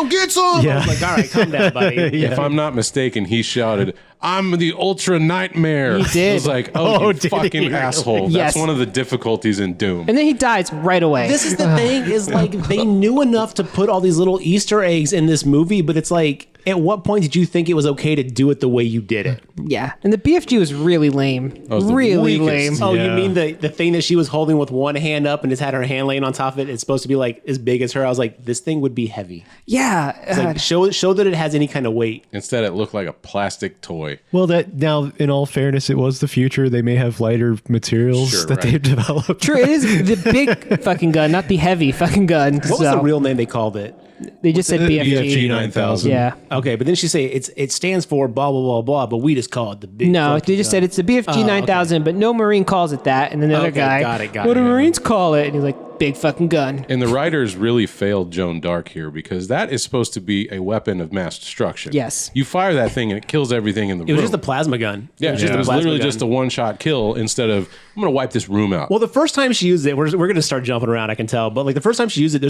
Get some! Yeah. I was like, all right, calm down, buddy. If I'm not mistaken, he shouted, "I'm the Ultra Nightmare." He did. I was like, Oh, you did fucking he really? asshole. Yes. That's one of the difficulties in Doom. And then he dies right away. This is the thing is like they knew enough to put all these little Easter eggs in this movie, but it's like, at what point did you think it was okay to do it the way you did it? Yeah, and the BFG was really lame. was the Really weakest. lame. Oh, Yeah. you mean the thing that she was holding with one hand up and just had her hand laying on top of it? It's supposed to be like as big as her. I was like, this thing would be heavy. Yeah, Like show that it has any kind of weight. Instead, it looked like a plastic toy. Well, that now, in all fairness, it was the future. They may have lighter materials Sure, that right. they've developed. true. It is the big fucking gun, not the heavy fucking gun. What was the real name they called it? They just said BFG. BFG 9000. Yeah. Okay, but then she say it stands for blah blah blah blah, but we just call it the big. No, fucking they just gun. said it's the BFG 9000, but no Marine calls it that. And then the other Okay, guy, got it, what do yeah. Marines call it? And he's like, big fucking gun. And the writers really failed Joan Dark here because that is supposed to be a weapon of mass destruction. Yes. You fire that thing and it kills everything in the room. It was just a plasma gun. yeah, it was plasma literally gun. just a one-shot kill instead of, I'm going to wipe this room out. Well, the first time she used it, we're going to start jumping around, I can tell. But like the first time she used it,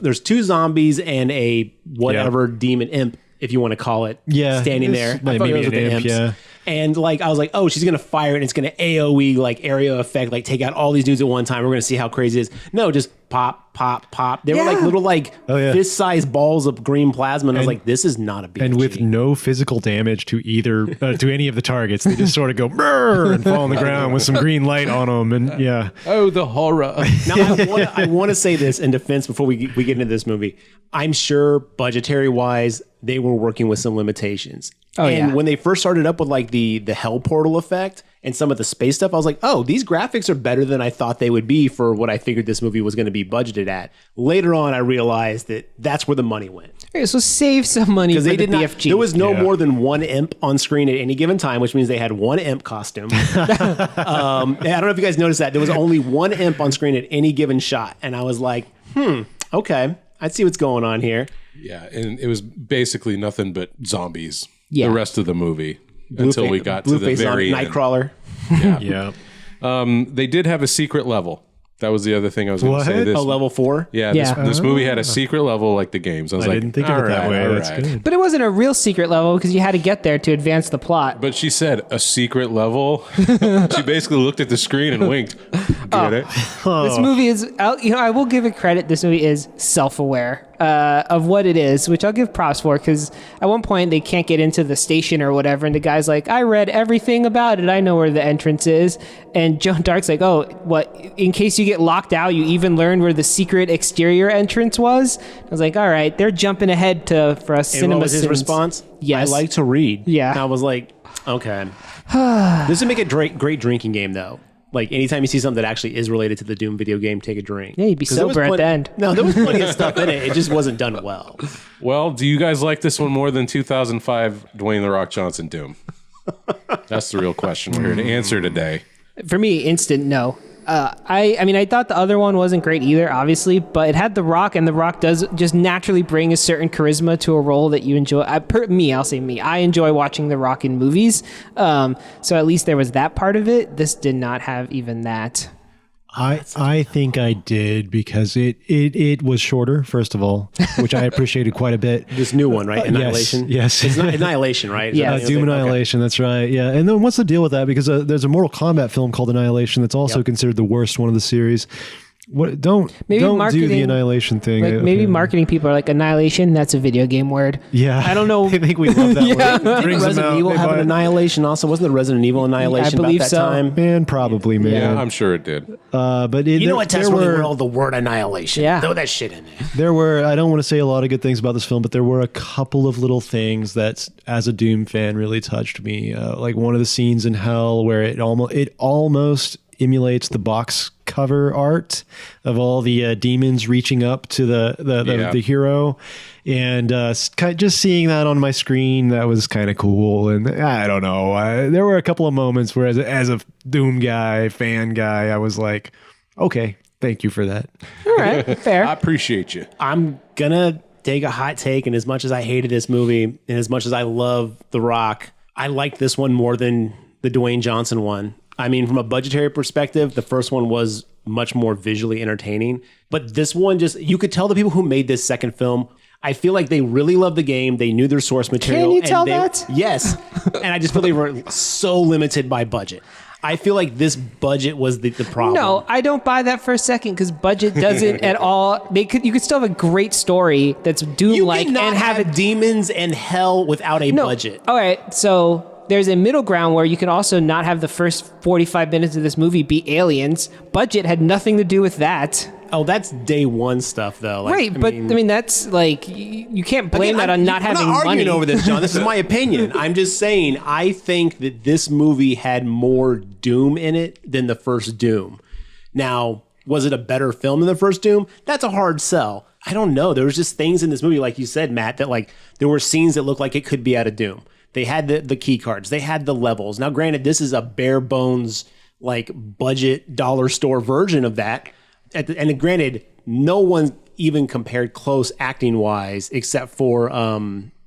there's two zombies and a whatever demon imp, if you want to call it, Yeah, standing it's there. like I thought maybe those were an the imp, imps. yeah. And like I was like, oh, she's going to fire it and it's going to AoE like area effect, like take out all these dudes at one time. We're going to see how crazy it is. No, just pop, pop, pop. They were like Yeah. little like yeah. fist-sized balls of green plasma. And I was like, this is not a BFG. And with no physical damage to either to any of the targets, they just sort of go "Brrr," and fall on the ground with some green light on them, and yeah, Oh, the horror. Now, I want to say this in defense before we get into this movie. I'm sure budgetary wise, they were working with some limitations. Oh, and yeah. when they first started up with like the hell portal effect and some of the space stuff, I was like, oh, these graphics are better than I thought they would be for what I figured this movie was going to be budgeted at. Later on, I realized that that's where the money went. Okay, so save some money for Because they the did not. BFG. There was no Yeah. more than one imp on screen at any given time, which means they had one imp costume. I don't know if you guys noticed that there was only one imp on screen at any given shot, and I was like, okay, I see what's going on here. Yeah, and it was basically nothing but zombies. Yeah. The rest of the movie until we got to the Blueface very end. Nightcrawler. yeah. They did have a secret level. That was the other thing I was going to say. What? This, Oh, level 4. yeah, Yeah. This movie had a secret level like the games. I was I like, didn't think of all it that right, way. all That's right. good. But it wasn't a real secret level because you had to get there to advance the plot. But she said a secret level. She basically looked at the screen and winked. get it. This movie is, I will give it credit. This movie is self-aware of what it is, which I'll give props for, because at one point they can't get into the station or whatever, and the guy's like, I read everything about it. I know where the entrance is. And Joan Dark's like, oh, what? In case you get locked out, you even learned where the secret exterior entrance was? I was like, all right, they're jumping ahead for us cinema. And what was his sins. response? Yes. I like to read. Yeah. And I was like, okay. This would make a great drinking game, though. Like, anytime you see something that actually is related to the Doom video game, take a drink. Yeah, you'd be 'Cause there was sober at the end. No, there was plenty of stuff in it. It just wasn't done well. Well, do you guys like this one more than 2005 Dwayne The Rock Johnson Doom? That's the real question we're here to answer today. For me, instant no. I mean, I thought the other one wasn't great either, obviously, but it had The Rock, and The Rock does just naturally bring a certain charisma to a role that you enjoy. I'll say me. I enjoy watching The Rock in movies, so at least there was that part of it. This did not have even that. I think I did because it was shorter, first of all, which I appreciated quite a bit. This new one, right? Annihilation? Yes. It's not Annihilation, right? Is Yeah. that the Doom other thing? Annihilation, that's right. Yeah. And then what's the deal with that? Because there's a Mortal Kombat film called Annihilation that's also considered the worst one of the series. Don't do the marketing- Annihilation thing. Like maybe marketing people are like, Annihilation, that's a video game word. Yeah. I don't know. I think we love that word. Didn't Brings them Resident out, Evil they have buy an it. Annihilation also? Wasn't there Resident Evil Annihilation I believe about that so. time? Man, probably, man. Yeah, I'm sure it did. But You know what there tests really were, well? The word Annihilation. Yeah. Throw that shit in there. there were, I don't want to say a lot of good things about this film, but there were a couple of little things that, as a Doom fan, really touched me. Like one of the scenes in Hell where it almost emulates the box cover art of all the demons reaching up to the hero, and just seeing that on my screen, that was kind of cool. And I don't know, there were a couple of moments where as a Doom fan guy, I was like, okay, thank you for that. All right, fair. I appreciate you. I'm gonna take a hot take, and as much as I hated this movie, and as much as I love The Rock, I like this one more than the Dwayne Johnson one. I mean, from a budgetary perspective, the first one was much more visually entertaining. But this one you could tell the people who made this second film, I feel like they really loved the game. They knew their source material. Can you and tell that? Yes. And I just feel they were so limited by budget. I feel like this budget was the problem. No, I don't buy that for a second, because budget doesn't at all. You could still have a great story that's Doom-like cannot and have it. demons and hell without a budget. All right, so there's a middle ground where you can also not have the first 45 minutes of this movie be aliens. Budget had nothing to do with that. Oh, that's day one stuff, though. Like, Right, but I mean, that's like, you can't blame that on not having I'm not money. arguing over this, John. This is my opinion. I'm just saying, I think that this movie had more Doom in it than the first Doom. Now, was it a better film than the first Doom? That's a hard sell. I don't know. There was just things in this movie, like you said, Matt, that like there were scenes that looked like it could be out of Doom. They had the key cards. They had the levels. Now, granted, this is a bare bones, like budget dollar store version of that. And granted, no one even compared close acting wise, except for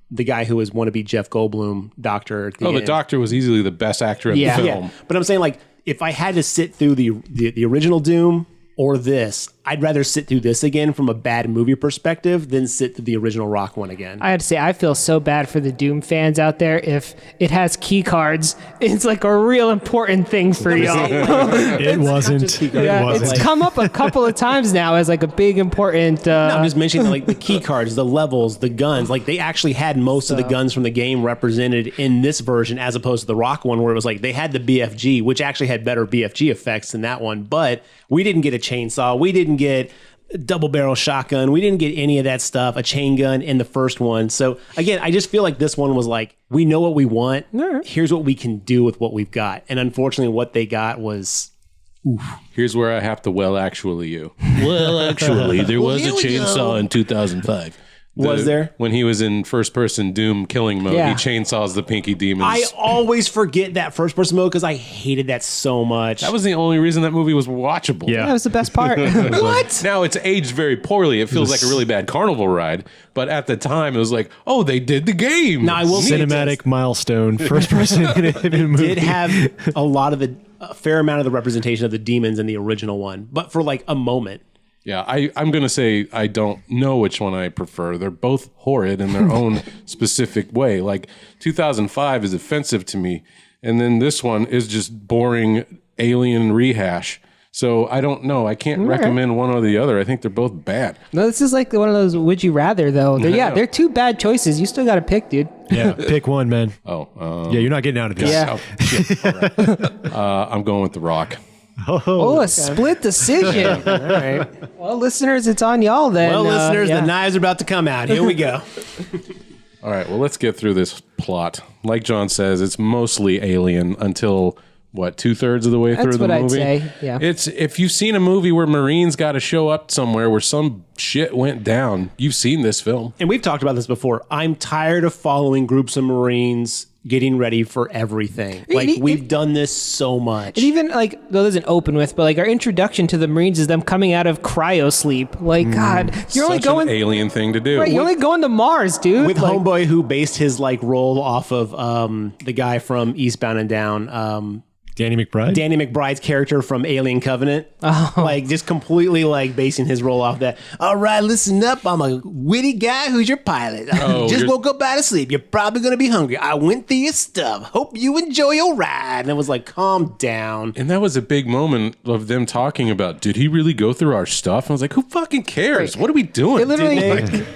the guy who was wannabe Jeff Goldblum, Doctor. The Doctor was easily the best actor in the film. Yeah. But I'm saying, like, if I had to sit through the original Doom or this, I'd rather sit through this again from a bad movie perspective than sit through the original Rock one again. I had to say, I feel so bad for the Doom fans out there. If it has key cards, it's like a real important thing for y'all. It wasn't. Yeah, it's come up a couple of times now as like a big important. No, I'm just mentioning like the key cards, the levels, the guns. Like they actually had most of the guns from the game represented in this version, as opposed to the Rock one, where it was like they had the BFG, which actually had better BFG effects than that one. But we didn't get a chainsaw. We didn't get a double barrel shotgun. We didn't get any of that stuff, a chain gun in the first one. So again, I just feel like this one was like, we know what we want. Here's what we can do with what we've got. And unfortunately, what they got was... Here's where I have to actually you. Well, actually, there was a chainsaw in 2005. Was there? When he was in first-person Doom killing mode, Yeah. he chainsaws the Pinky Demons. I always forget that first-person mode because I hated that so much. That was the only reason that movie was watchable. That was the best part. what? Now it's aged very poorly. It feels like a really bad carnival ride. But at the time, it was like, oh, they did the game. Now I will say Cinematic milestone, first person in a movie. did have a fair amount of the representation of the demons in the original one, but for like a moment. Yeah, I'm going to say I don't know which one I prefer. They're both horrid in their own specific way. Like 2005 is offensive to me. And then this one is just boring alien rehash. So I don't know. I can't recommend one or the other. I think they're both bad. No, this is like one of those would you rather, though. They're two bad choices. You still got to pick, dude. Yeah, pick one, man. Oh, Yeah, you're not getting out of this. Yeah. oh, shit. All right. I'm going with The Rock. Oh, a split decision. All right. Well, listeners, it's on y'all then. Well, listeners, the knives are about to come out. Here we go. All right, well, let's get through this plot. Like John says, it's mostly alien until, what, 2/3 of the way through the movie? That's what I'd say, yeah. It's, if you've seen a movie where Marines got to show up somewhere where some shit went down, you've seen this film. And we've talked about this before. I'm tired of following groups of Marines getting ready for everything. Like, we've done this so much. And even like, though it doesn't open with, but like our introduction to the Marines is them coming out of cryo sleep. Like, God, you're only Such going an alien thing to do. Right, you're only going to Mars, dude. With like, Homeboy, who based his like role off of the guy from Eastbound and Down, Danny McBride? Danny McBride's character from Alien Covenant. Like, just completely like basing his role off that. All right, listen up. I'm a witty guy who's your pilot. Just woke up out of sleep. You're probably going to be hungry. I went through your stuff. Hope you enjoy your ride. And it was like, calm down. And that was a big moment of them talking about, did he really go through our stuff? And I was like, who fucking cares? What are we doing? it literally,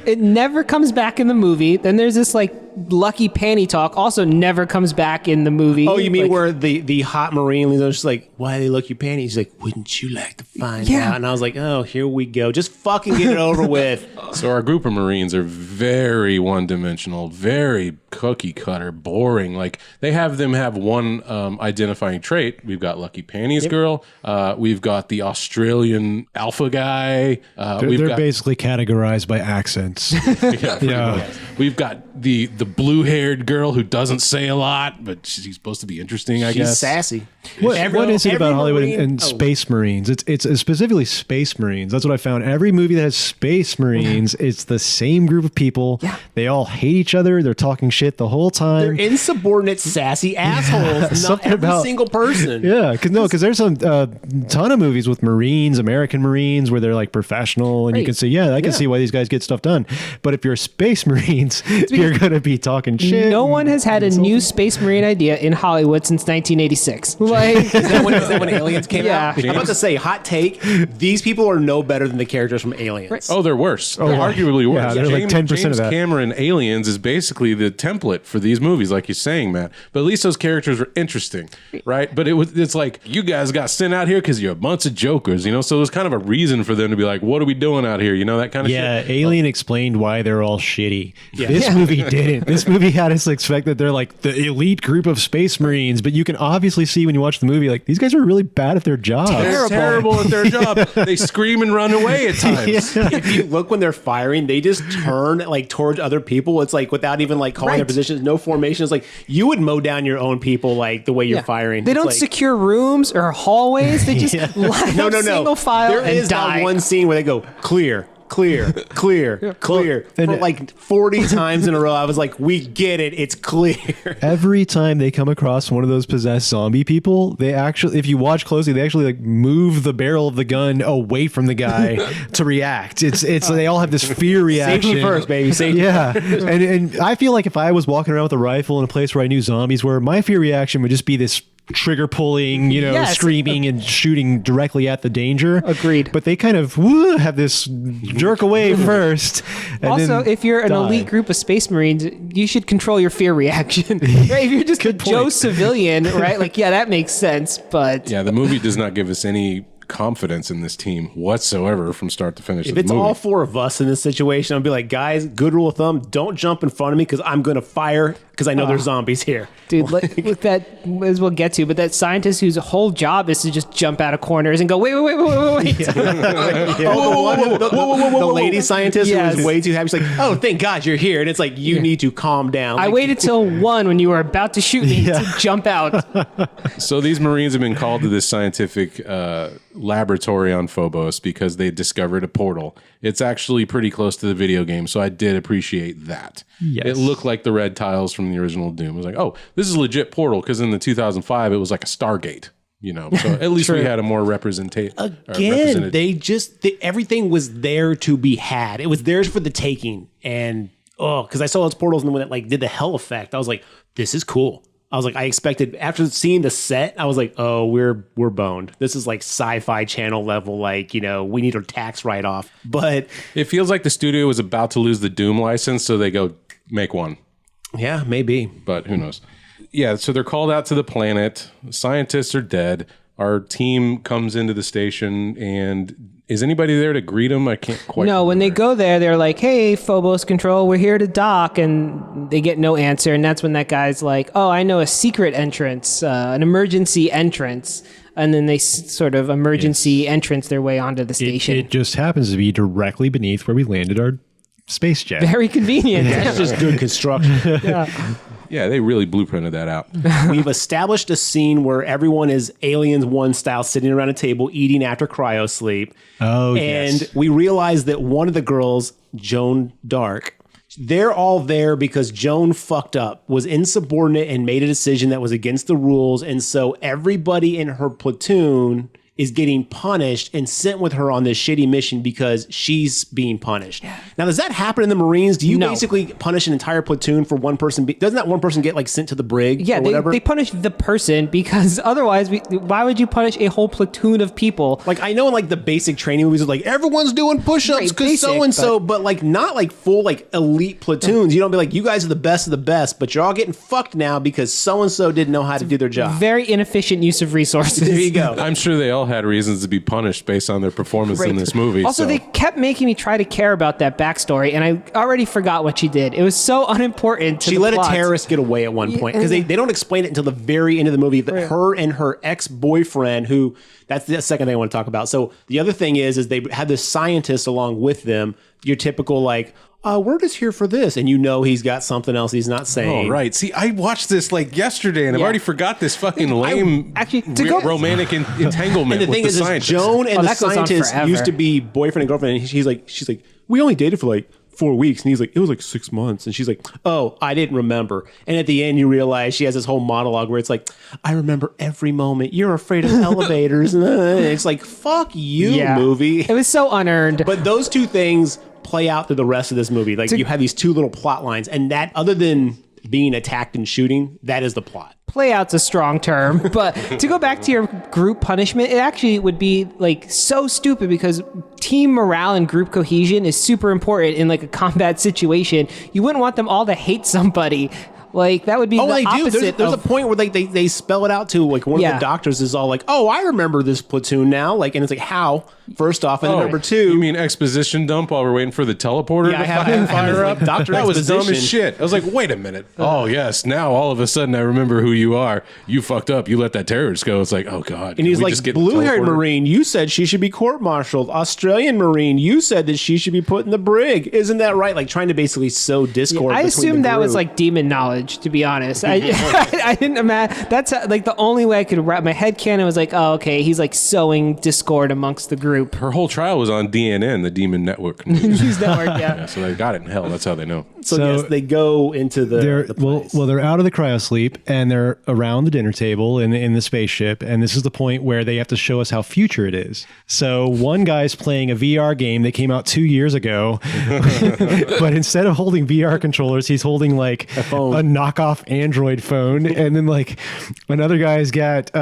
it never comes back in the movie. Then there's this like lucky panty talk, also never comes back in the movie. Oh, you mean like, where the hot Marine was just like, why do they look you panties? He's like, wouldn't you like to find out? And I was like, oh, here we go. Just fucking get it over with. So our group of Marines are very one-dimensional, very cookie-cutter, boring. Like, they have them have one identifying trait. We've got Lucky Panties Girl. We've got the Australian alpha guy. They're basically categorized by accents. Yeah. We've got the blue-haired girl who doesn't say a lot, but she's supposed to be interesting, I guess. She's sassy. What is it about Hollywood Marine- and Space Marines? It's specifically Space Marines. That's what I found. Every movie that has Space Marines, it's the same group of people. Yeah. They all hate each other. They're talking shit the whole time. They're insubordinate, sassy assholes. Not every single person. Yeah, because there's a ton of movies with Marines, American Marines, where they're like professional, and you can say, I can see why these guys get stuff done. But if you're Space Marines, you're going to be talking shit. No one has had a new Space Marine idea in Hollywood since 1986. Like, Is that when Aliens came out? Yeah. I'm about to say, hot take, these people are no better than the characters from Aliens. Oh, they're worse. They're arguably worse. Yeah, they're like 10% James of that. Cameron Aliens is basically the template for these movies, like you're saying, Matt. But at least those characters were interesting, right? But it's like, you guys got sent out here because you're a bunch of jokers, you know? So there's kind of a reason for them to be like, what are we doing out here? You know, that kind of shit. Yeah, Alien explained why they're all shitty. This movie didn't. This movie had us expect that they're like the elite group of Space Marines, but you can obviously see when you watch the movie, like, these guys are really bad at their job. They're terrible at their job. They scream and run away at times. If you look when they're firing, they just turn like towards other people. It's like without even like calling their positions, no formation. It's like you would mow down your own people like the way you're firing. they It's don't like, secure rooms or hallways. They just line no, up no. single file There and is die. not one scene where they go clear. For like 40 times in a row. I was like, we get it. It's clear. Every time they come across one of those possessed zombie people, they actually, if you watch closely, they actually like move the barrel of the gun away from the guy to react. It's they all have this fear reaction. Safety first, baby. Safety. Yeah, and I feel like if I was walking around with a rifle in a place where I knew zombies were, my fear reaction would just be this trigger pulling, screaming and shooting directly at the danger. Agreed. But they kind of have this jerk away first. And Also, then if you're an die. elite group of Space Marines, you should control your fear reaction. Right? If you're just a Joe civilian, right? Like, that makes sense. But Yeah, the movie does not give us any confidence in this team whatsoever from start to finish. If it's all four of us in this situation, I'll be like, guys, good rule of thumb, don't jump in front of me because I'm going to fire because I know there's zombies here. dude, look, that as we'll get to, but that scientist whose whole job is to just jump out of corners and go, wait. The lady scientist who Yes. was way too happy. She's like, oh, thank God you're here. And it's like, you need to calm down. I Like, waited till 1 when you were about to shoot me to jump out. So these Marines have been called to this scientific laboratory on Phobos because they discovered a portal. It's actually pretty close to the video game, so I did appreciate that. Yes. It looked like the red tiles from the original Doom. It was like, oh, this is a legit portal, because in the 2005, it was like a Stargate. You know, so at least we had a more represented. Again, everything was there to be had. It was theirs for the taking. And because I saw those portals and when it like did the hell effect, I was like, this is cool. I was like, I expected after seeing the set, I was like, oh, we're boned. This is like Sci-Fi Channel level, like, we need our tax write-off. But It feels like the studio was about to lose the Doom license, so they go make one. yeah, maybe. But who knows? Yeah, so they're called out to the planet. Scientists are dead. Our team comes into the station, and is anybody there to greet them? I can't quite No, when they go there, they're like, hey, Phobos Control, we're here to dock. And they get no answer. And that's when that guy's like, oh, I know a secret entrance, an emergency entrance. And then they sort of emergency entrance their way onto the station. It just happens to be directly beneath where we landed our space jet. Very convenient. That's just good construction. Yeah, they really blueprinted that out. We've established a scene where everyone is Aliens 1 style, sitting around a table, eating after cryo sleep. Oh, and yes. we realize that one of the girls, Joan Dark, they're all there because Joan fucked up, was insubordinate, and made a decision that was against the rules. And so everybody in her platoon is getting punished and sent with her on this shitty mission because she's being punished. Now, does that happen in the Marines? Do you No. basically punish an entire platoon for one person? Doesn't that one person get like sent to the brig? Yeah, or whatever? they punish the person because otherwise, why would you punish a whole platoon of people? Like, I know in like the basic training movies, it's like everyone's doing push-ups Right, because basic, so-and-so, but like not like full like elite platoons. You don't be like, you guys are the best of the best, but you're all getting fucked now because so-and-so didn't know how to do their job. Very inefficient use of resources. There you go. I'm sure they all had reasons to be punished based on their performance in this movie. Also, so. they kept making me try to care about that backstory, and I already forgot what she did. It was so unimportant to She the let plot. a terrorist get away at one point because they don't explain it until the very end of the movie that her and her ex-boyfriend, who that's the second thing I want to talk about. So the other thing is they had this scientist along with them, your typical like, we're just here for this. And he's got something else he's not saying. Oh, right. See, I watched this like yesterday, and I've already forgot this fucking lame romantic entanglement And the thing with is, the scientist. Joan and the that goes on scientist forever. used to be boyfriend and girlfriend. And she's like, we only dated for like 4 weeks. And he's like, it was like 6 months. And she's like, oh, I didn't remember. And at the end, you realize she has this whole monologue where it's like, I remember every moment. You're afraid of elevators. And it's like, fuck you, movie. It was so unearned. But those two things play out through the rest of this movie. Like you have these two little plot lines, and that, other than being attacked and shooting, that is the plot. Play out's a strong term, but to go back to your group punishment, it actually would be like so stupid because team morale and group cohesion is super important in like a combat situation. You wouldn't want them all to hate somebody. Like that would be the They do. opposite. There's a point where they spell it out too. Like one of the doctors is all like, "Oh, I remember this platoon now." Like, and it's like, how? First off, and then number two, You mean exposition dump while we're waiting for the teleporter to fire up? Dr. That was dumb Exposition. as shit. I was like, wait a minit. Oh, yes. Now all of a sudden I remember who you are. You fucked up. You let that terrorist go. It's like, oh, God. And he's like, blue-haired Marine, you said she should be court-martialed. Australian Marine, you said that she should be put in the brig. Isn't that right? Like trying to basically sow discord. I between assumed the that was group. like demon knowledge, to be honest. I didn't imagine. That's like the only way I could wrap my head canon was like, oh, okay, he's like sowing discord amongst the group. Her whole trial was on DNN, the Demon Network. News network, yeah. So they got it in hell. That's how they know. So So yes, they go into the place. Well, they're out of the cryosleep and they're around the dinner table in the spaceship, and this is the point where they have to show us how future it is. So one guy's playing a VR game that came out 2 years ago, but instead of holding VR controllers, he's holding like a knockoff Android phone, and then like another guy's got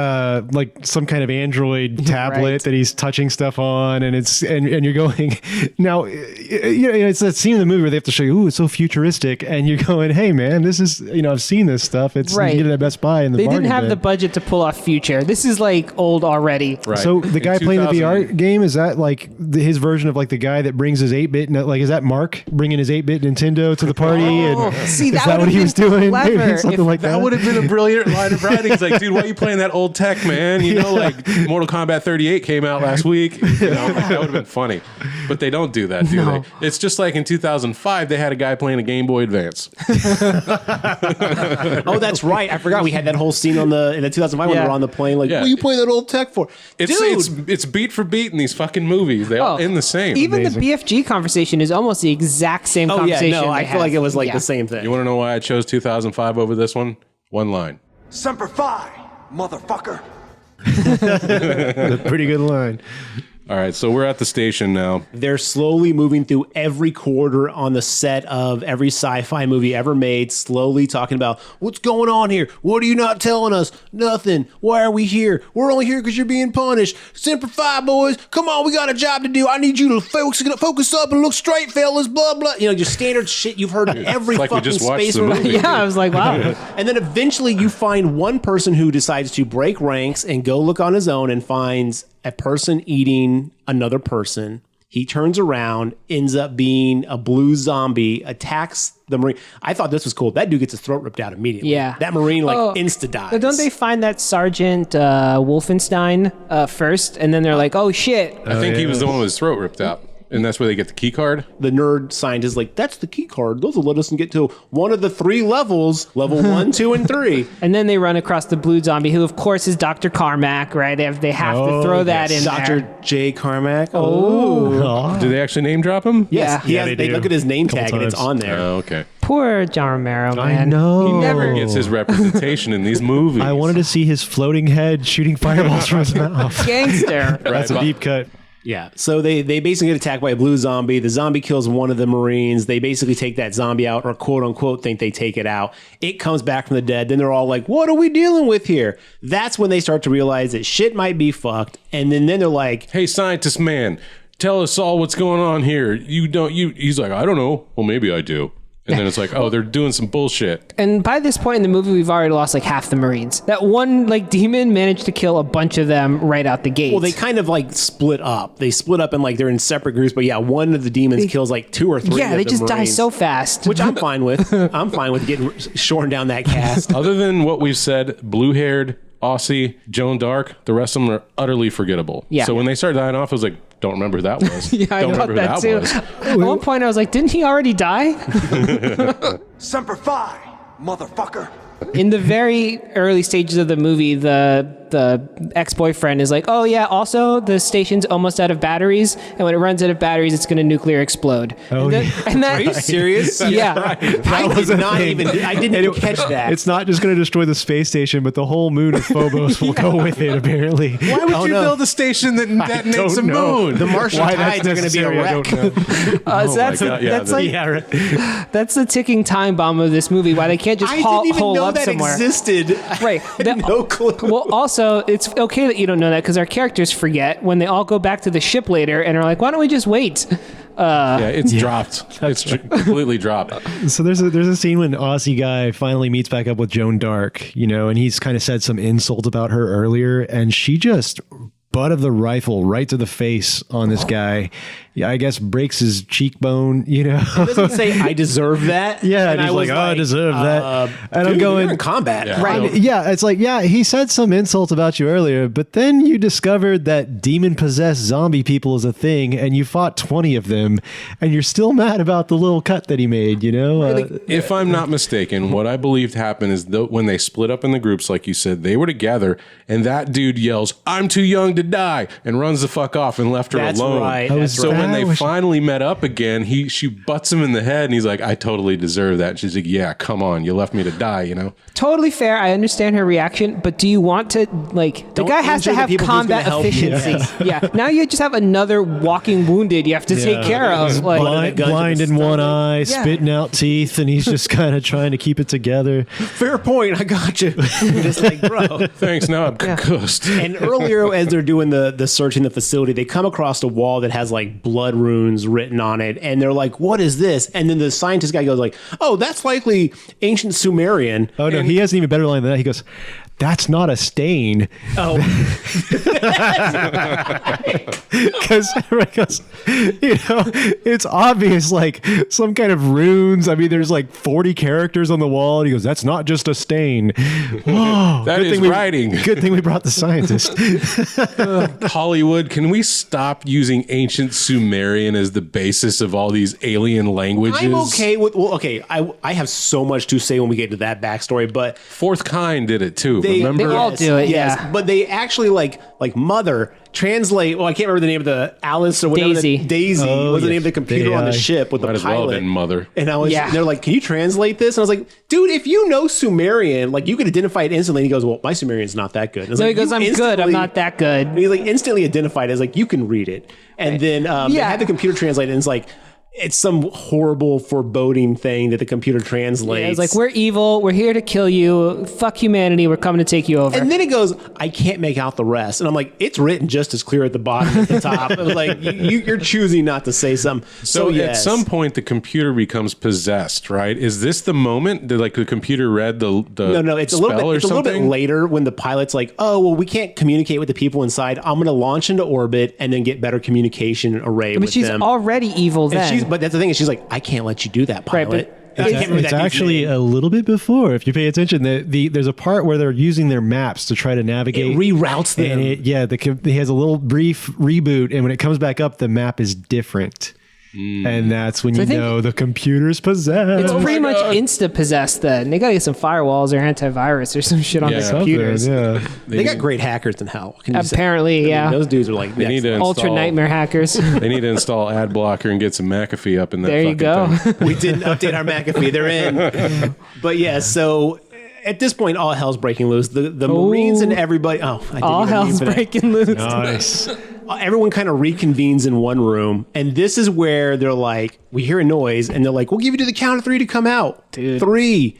like some kind of Android tablet that he's touching stuff on, and and you're going now. It's that scene in the movie where they have to show you, ooh, it's so futuristic, and you're going, hey man, this is I've seen this stuff. It's you get it at Best Buy in the They bargain didn't have bin. the budget to pull off future. This is like old already. Right. So the In guy playing the 2000 VR game, is that like his version of like the guy that brings his 8-bit? Like, is that Mark bringing his 8-bit Nintendo to the party? Oh, and see, is that that what would've he was been doing? clever Maybe something if like that. That would have been a brilliant line of writing. It's like, dude, why are you playing that old tech, man? Like Mortal Kombat 38 came out last week. Like, that would have been funny. But they don't do that, do they? It's just like in 2005, they had a guy playing a Game Boy Advance. Oh, that's right. I forgot we had that whole scene in the 2005 when we were on the plane. Like, what are you playing that old tech for? It's beat for beat in these fucking movies. They all end the same. Even the BFG conversation is almost the exact same conversation. I feel like it was like the same thing. You want to know why I chose 2005 over this one? One line. Semper Fi, motherfucker. a pretty good line. All right, so we're at the station now. They're slowly moving through every quarter on the set of every sci-fi movie ever made, slowly talking about what's going on here. What are you not telling us? Nothing. Why are we here? We're only here because you're being punished. Semper Fi, boys. Come on, we got a job to do. I need you to focus up and look straight, fellas. Blah blah. You know, just standard shit you've heard in every like we fucking just watched space the movie. Yeah, I was like, wow. And then eventually you find one person who decides to break ranks and go look on his own and finds a person eating another person. He turns around, ends up being a blue zombie, attacks the Marine. I thought this was cool. That dude gets his throat ripped out immediately. Yeah. That Marine insta dies. But don't they find that Sergeant Wolfenstein first, and then they're like, oh shit. I think he was the one with his throat ripped out. And that's where they get the key card? The nerd scientist is like, that's the key card. Those will let us get to one of the 3 levels, level 1, 2, and 3. And then they run across the blue zombie, who of course is Dr. Carmack, right? They have to throw that in Dr. there. J. Carmack. Do they actually name drop him? Yes. Yeah. They do. look at his name Couple tag and it's times. on there. Oh, okay. Poor John Romero, man. I know. He never gets his representation in these movies. I wanted to see his floating head shooting fireballs from his mouth. Gangster. That's a deep cut. Yeah, so they basically get attacked by a blue zombie. The zombie kills one of the Marines. They basically take that zombie out, or quote unquote think they take it out. It comes back from the dead. Then they're all like, what are we dealing with here? That's when they start to realize that shit might be fucked. And then they're like, Hey, scientist man, tell us all what's going on here. He's like, I don't know. Well, maybe I do. And then it's like, oh, they're doing some bullshit. And by this point in the movie, we've already lost like half the Marines. That one like demon managed to kill a bunch of them right out the gate. well, they kind of like split up. They split up and like they're in separate groups. But yeah, one of the demons kills like 2 or 3 yeah, of they the just die Marines, so fast. which I'm fine with. I'm fine with getting shorn down that cast. Other than what we've said, blue-haired, Aussie, Joan Dark, the rest of them are utterly forgettable. Yeah. So when they started dying off, I was like, don't remember who that was. yeah, I don't thought remember that who too. was. At one point, I was like, didn't he already die? Semper Fi, motherfucker. In the very early stages of the movie, the ex-boyfriend is like, oh yeah, also the station's almost out of batteries, and when it runs out of batteries, it's going to nuclear explode. Oh, and that, Are you serious? yeah. I did not even. I didn't even catch that. It's not just going to destroy the space station, but the whole moon of Phobos will go with it, apparently. Why would you build a station that detonates a moon? The Martian Why that's tides are going to be a necessary, I wreck. don't know. So that's God, yeah, that's like Yeah, right. that's the ticking time bomb of this movie. Why they can't just I hole didn't even know up that somewhere. existed. Right. I had no clue. Well, also, it's okay that you don't know that because our characters forget when they all go back to the ship later and are like, why don't we just wait? Yeah, it's dropped. It's completely dropped. So there's a scene when Aussie guy finally meets back up with Joan Dark, and he's kind of said some insult about her earlier, and she just butt of the rifle right to the face on this guy. Yeah, I guess breaks his cheekbone, It doesn't say I deserve that. Yeah, and and he's like, I deserve that. And I'm dude, going, you're in combat. Yeah. Right. Yeah, it's like, yeah, he said some insult about you earlier, but then you discovered that demon-possessed zombie people is a thing, and you fought 20 of them, and you're still mad about the little cut that he made, If I'm not mistaken, what I believed happened is when they split up in the groups, like you said, they were together, and that dude yells, I'm too young to die, and runs the fuck off and left her That's alone. right. That's So right. when they I wish- finally met up again, she butts him in the head, and he's like, I totally deserve that. And she's like, yeah, come on, you left me to die, Totally fair. I understand her reaction, but do you want to the Don't guy has to injure the have people who's combat gonna help you. efficiency. Yeah. Now you just have another walking wounded you have to take care of. Like, blind in one eye, spitting out teeth, and he's just kind of trying to keep it together. Fair point. I got you. Just like, bro. Thanks, now I'm concussed. And earlier, as they're doing the search in the facility, they come across a wall that has like blood runes written on it, and they're like, "What is this?" And then the scientist guy goes like, "Oh, that's likely ancient Sumerian." Oh, no, he has an even better line than that. He goes, that's not a stain. Oh, Because it's obvious, like some kind of runes. I mean, there's like 40 characters on the wall. And he goes, that's not just a stain. Oh, That is writing. Good thing we brought the scientist. Hollywood, can we stop using ancient Sumerian as the basis of all these alien languages? I'm okay with. Well, okay, I have so much to say when we get to that backstory, but Fourth Kind did it too. Remember? They all do it, Yes, yeah. but they actually like mother translate. Well, I can't remember the name of the Alice or whatever. Daisy. Daisy Oh, was the yeah. name of the computer on the AI. ship with Might the as well have pilot. been Mother. And Yeah. they're like, "Can you translate this?" And I was like, "Dude, if you know Sumerian, like you could identify it instantly." And he goes, "Well, my Sumerian's not that good." And I was So like, he goes, "You I'm good. I'm instantly-" not that good. And he like instantly identified as like, "You can read it." And then they Yeah. had the computer translate it, and it's like. It's some horrible foreboding thing that the computer translates. It's like, we're evil. We're here to kill you. Fuck humanity. We're coming to take you over. And then it goes, I can't make out the rest. And I'm like, it's written just as clear at the bottom as the top. It was like, you're choosing not to say something. So at yes. some point, the computer becomes possessed, right? Is this the moment that like the computer read the No, it's a spell little bit. or It's a little bit something? later when the pilot's like, "Oh, well, we can't communicate with the people inside. I'm going to launch into orbit and then get better communication array but with she's them." already evil then. But that's the thing is, she's like, "I can't let you do that, Right, pilot." but I can't remember It's that dude's actually name. a little bit before. If you pay attention, there's a part where they're using their maps to try to navigate. It reroutes them. And he has a little brief reboot, and when it comes back up, the map is different. And that's when you I think know the computer's possessed. it's pretty much insta-possessed then. They got to get some firewalls or antivirus or some shit on Yeah. their Something, computers. Yeah. They got great hackers in hell. Can you say? Apparently, yeah. Those dudes are like They need to Ultra install- nightmare hackers. They need to install ad blocker and get some McAfee up in that. There you fucking go. thing. We didn't update our McAfee. They're in. But yeah, so at this point, all hell's breaking loose. The Marines and everybody. Oh, I didn't All even mean hell's for that. breaking loose. Nice. Everyone kind of reconvenes in one room, and this is where they're like, we hear a noise, and they're like, "We'll give you to the count of 3 to come out." Dude. 3,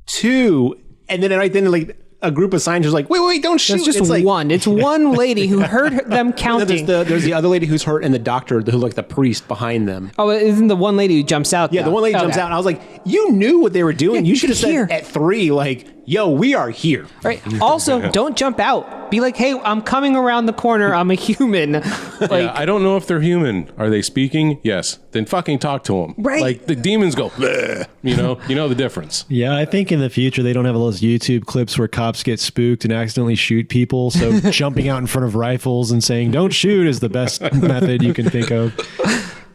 2, and then right then, like a group of scientists are like, "Wait, don't shoot!" It's just like, one. It's one lady who heard them counting. There's the other lady who's hurt, and the doctor, who like the priest behind them. Oh, isn't the one lady who jumps out? Yeah, the though? one lady jumps Okay. out, and I was like, "You knew what they were doing. Yeah, You should have here. said at 3, like, yo, we are here." Right. Also, don't jump out. Be like, hey, I'm coming around the corner. I'm a human. Like, Yeah, I don't know if they're human. Are they speaking? Yes. Then fucking talk to them. Right. Like the demons go, "Bleh." You know the difference. Yeah, I think in the future they don't have all those YouTube clips where cops get spooked and accidentally shoot people. So jumping out in front of rifles and saying "don't shoot" is the best method you can think of.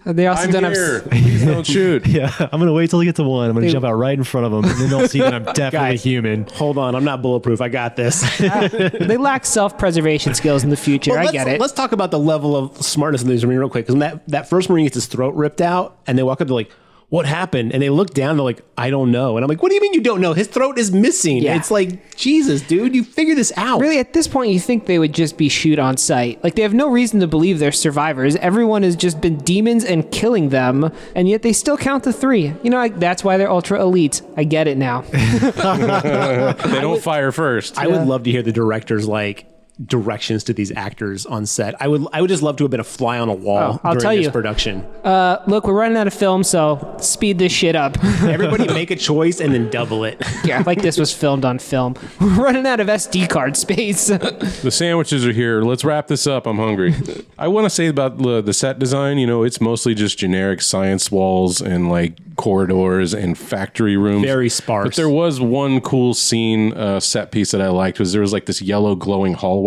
they also I'm don't here. have. Please don't shoot. Yeah, I'm gonna wait till I get to one. I'm gonna jump out right in front of them, and then they'll see that I'm definitely Guys. human. Hold on, I'm not bulletproof. I got this. They lack self-preservation skills in the future. Well, I let's, get it. Let's talk about the level of smartness in these Marine real quick. Because that first Marine gets his throat ripped out, and they walk up to like, "What happened?" And they look down, they're like, "I don't know." And I'm like, "What do you mean you don't know? His throat is missing." Yeah. It's like, Jesus, dude, you figure this out. Really, at this point, you think they would just be shoot on sight. Like, they have no reason to believe they're survivors. Everyone has just been demons and killing them, and yet they still count to 3. You know, like, that's why they're ultra elite. I get it now. They don't fire first. I would love to hear the director's like directions to these actors on set. I would just love to have been a fly on a wall I'll during tell this you. production. Look, we're running out of film, so speed this shit up. Everybody make a choice and then double it. Yeah, like this was filmed on film. We're running out of SD card space. The sandwiches are here. Let's wrap this up. I'm hungry. I want to say about the set design. You know, it's mostly just generic science walls and like corridors and factory rooms. Very sparse. But there was one cool scene set piece that I liked. Was there was like this yellow glowing hallway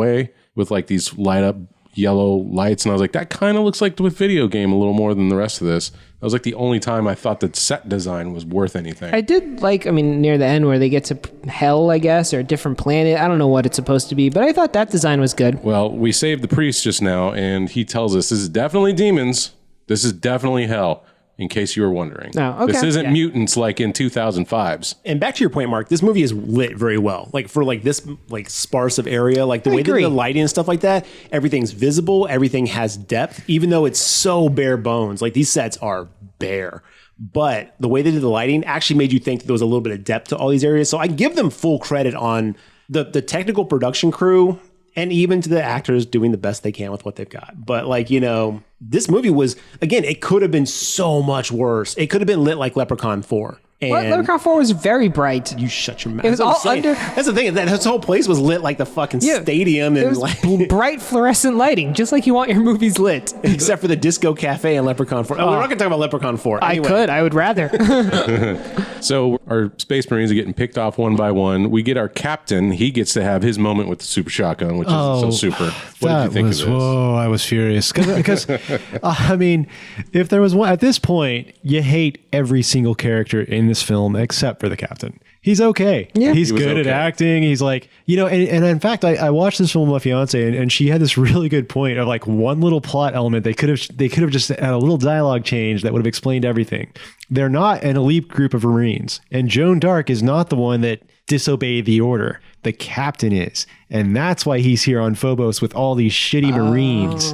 with like these light up yellow lights, and I was like, that kind of looks like the video game a little more than the rest of this. That was like the only time I thought that set design was worth anything. I did like, I mean, near the end where they get to hell, I guess, or a different planet. I don't know what it's supposed to be, but I thought that design was good. Well, we saved the priest just now, and he tells us this is definitely demons. This is definitely hell, in case you were wondering. Oh, okay. This isn't Yeah. mutants like in 2005's. And back to your point, Mark, this movie is lit very well. Like for like this like sparse of area, like the way that agree. the lighting and stuff like that, everything's visible, everything has depth, even though it's so bare bones. Like these sets are bare. But the way they did the lighting actually made you think that there was a little bit of depth to all these areas. So I give them full credit on the technical production crew and even to the actors doing the best they can with what they've got. But like, you know, this movie was, again, it could have been so much worse. It could have been lit like Leprechaun 4. And Well, Leprechaun 4 was very bright. you shut your mouth. It was That's what all I'm saying. under- That's the thing. That this whole place was lit like the fucking stadium, It and was like, bright fluorescent lighting, just like you want your movies lit. except for the Disco Cafe and Leprechaun 4. Oh, we're not going to talk about Leprechaun 4. Anyway. I would rather. So our Space Marines are getting picked off one by one. We get our captain. He gets to have his moment with the super shotgun, which is so super. What did you think of this? Whoa, I was furious because I mean, if there was one at this point, you hate every single character in this film except for the captain. he's okay. Yeah. He's He was good at okay. acting. He's like, and in fact, I watched this film with my fiance, and she had this really good point of like one little plot element. They could have just had a little dialogue change that would have explained everything. They're not an elite group of Marines, and Joan Dark is not the one that disobeyed the order. The captain is, and that's why he's here on Phobos with all these shitty Marines.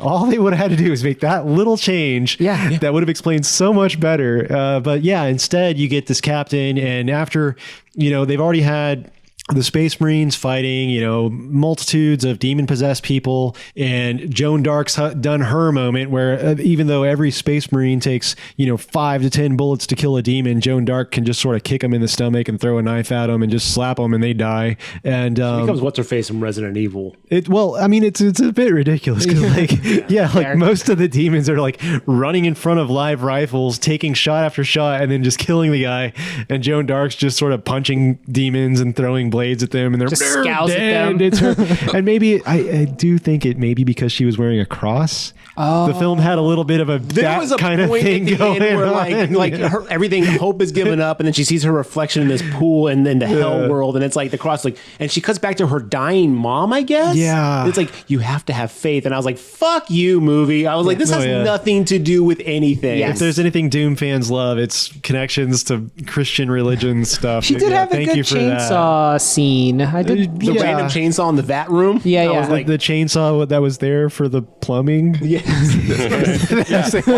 All they would have had to do is make that little change. That would have explained so much better. But yeah, instead you get this captain, and after they've already had the Space Marines fighting, multitudes of demon-possessed people, and Joan Dark's done her moment where even though every Space Marine takes, 5 to 10 bullets to kill a demon, Joan Dark can just sort of kick them in the stomach and throw a knife at them and just slap them and they die. And becomes what's-her-face from Resident Evil. it's a bit ridiculous because most of the demons are like running in front of live rifles, taking shot after shot, and then just killing the guy. And Joan Dark's just sort of punching demons and throwing blades at them, and they're Just scows at them. It's her. And maybe I do think it may be because she was wearing a cross. The film had a little bit of There was a kind of point thing at the going end where on. like her, everything, hope is given up, and then she sees her reflection in this pool and then the hell world, and it's like the cross, and she cuts back to her dying mom, I guess. Yeah. It's like, you have to have faith, and I was like, fuck you, movie. I was like, this has nothing to do with anything. Yes. If there's anything Doom fans love, it's connections to Christian religion stuff. She did have a thank good you for that. chainsaw scene. I did. The random chainsaw in the vat room. Yeah, I yeah. was like, The chainsaw that was there for the plumbing. Why